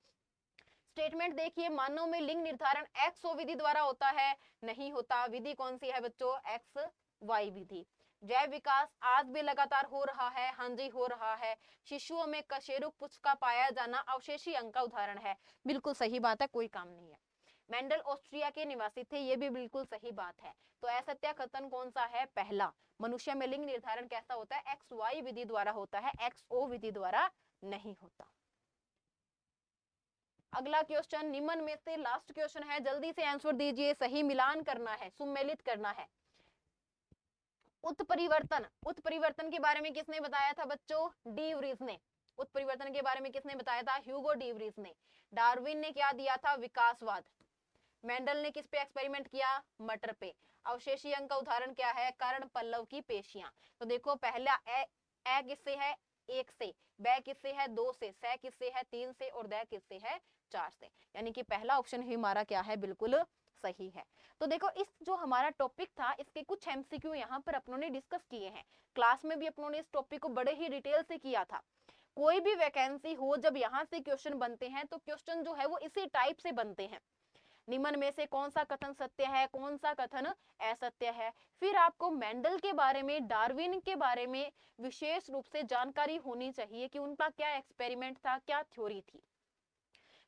स्टेटमेंट देखिए, मानव में लिंग निर्धारण XO विधि द्वारा होता है, नहीं होता। विधि कौन सी है बच्चों, XY विधि। जैव विकास आज भी लगातार हो रहा है, हाँ जी हो रहा है। शिशुओं में कशेरुक पुच्छ का पाया जाना अवशेषी अंग का उदाहरण है, बिल्कुल सही बात है, कोई काम नहीं है। मेंडल ऑस्ट्रिया के निवासी थे, ये भी बिल्कुल सही बात है। तो असत्य कथन कौन सा है, पहला। मनुष्य में लिंग निर्धारण कैसा होता है, XY विधि द्वारा होता है, XO विधि द्वारा नहीं होता। अगला क्वेश्चन, निम्न में से लास्ट क्वेश्चन है, जल्दी से आंसर दीजिए, सही मिलान करना है, सुमेलित करना है। उत्परिवर्तन के बारे में किसने बताया था बच्चों, डी व्रीज ने। उत्परिवर्तन के बारे में किसने बताया था, ह्यूगो डी व्रीज ने। डार्विन ने क्या दिया था, विकासवाद। मेंडल ने किस पे एक्सपेरिमेंट किया, मटर पे। अवशेषी अंग का उदाहरण क्या है, कर्ण पल्लव की पेशियां। तो देखो पहला ए किससे है, 1 से, ब किससे है, 2 से, स किससे है, 3 से और द किससे है, 4 से। यानी कि पहला ऑप्शन ही हमारा क्या है, बिल्कुल सही है। तो देखो इस जो हमारा टॉपिक था, इसके कुछ एमसीक्यू यहाँ पर अपनों ने डिस्कस किए हैं। क्लास में भी अपनों ने इस टॉपिक को बड़े ही डिटेल से किया था। कोई भी वैकेंसी हो, जब यहाँ से क्वेश्चन बनते हैं तो क्वेश्चन जो है वो इसी टाइप से बनते हैं। निम्न में से कौन सा कथन सत्य है, कौन सा कथन असत्य है। फिर आपको मेंडल के बारे में, डार्विन के बारे में विशेष रूप से जानकारी होनी चाहिए कि उनका क्या एक्सपेरिमेंट था, क्या थ्योरी थी।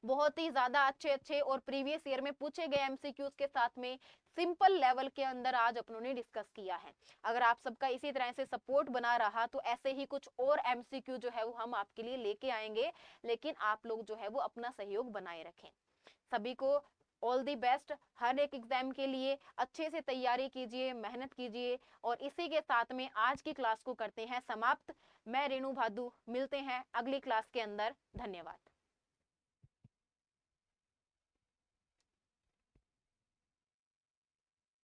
बहुत ही ज्यादा अच्छे और प्रीवियस ईयर में पूछे गए एमसीक्यूज के साथ में सिंपल लेवल के अंदर आज अपनों ने डिस्कस किया है। अगर आप सबका इसी तरह से सपोर्ट बना रहा तो ऐसे ही कुछ और एमसीक्यू जो है वो हम आपके लिए लेके आएंगे, लेकिन आप लोग जो है वो अपना सहयोग बनाए रखें। सभी को ऑल दी बेस्ट। हर एक एग्जाम के लिए अच्छे से तैयारी कीजिए, मेहनत कीजिए। और इसी के साथ में आज की क्लास को करते हैं समाप्त। मैं रेणु भादु, मिलते हैं अगली क्लास के अंदर। धन्यवाद।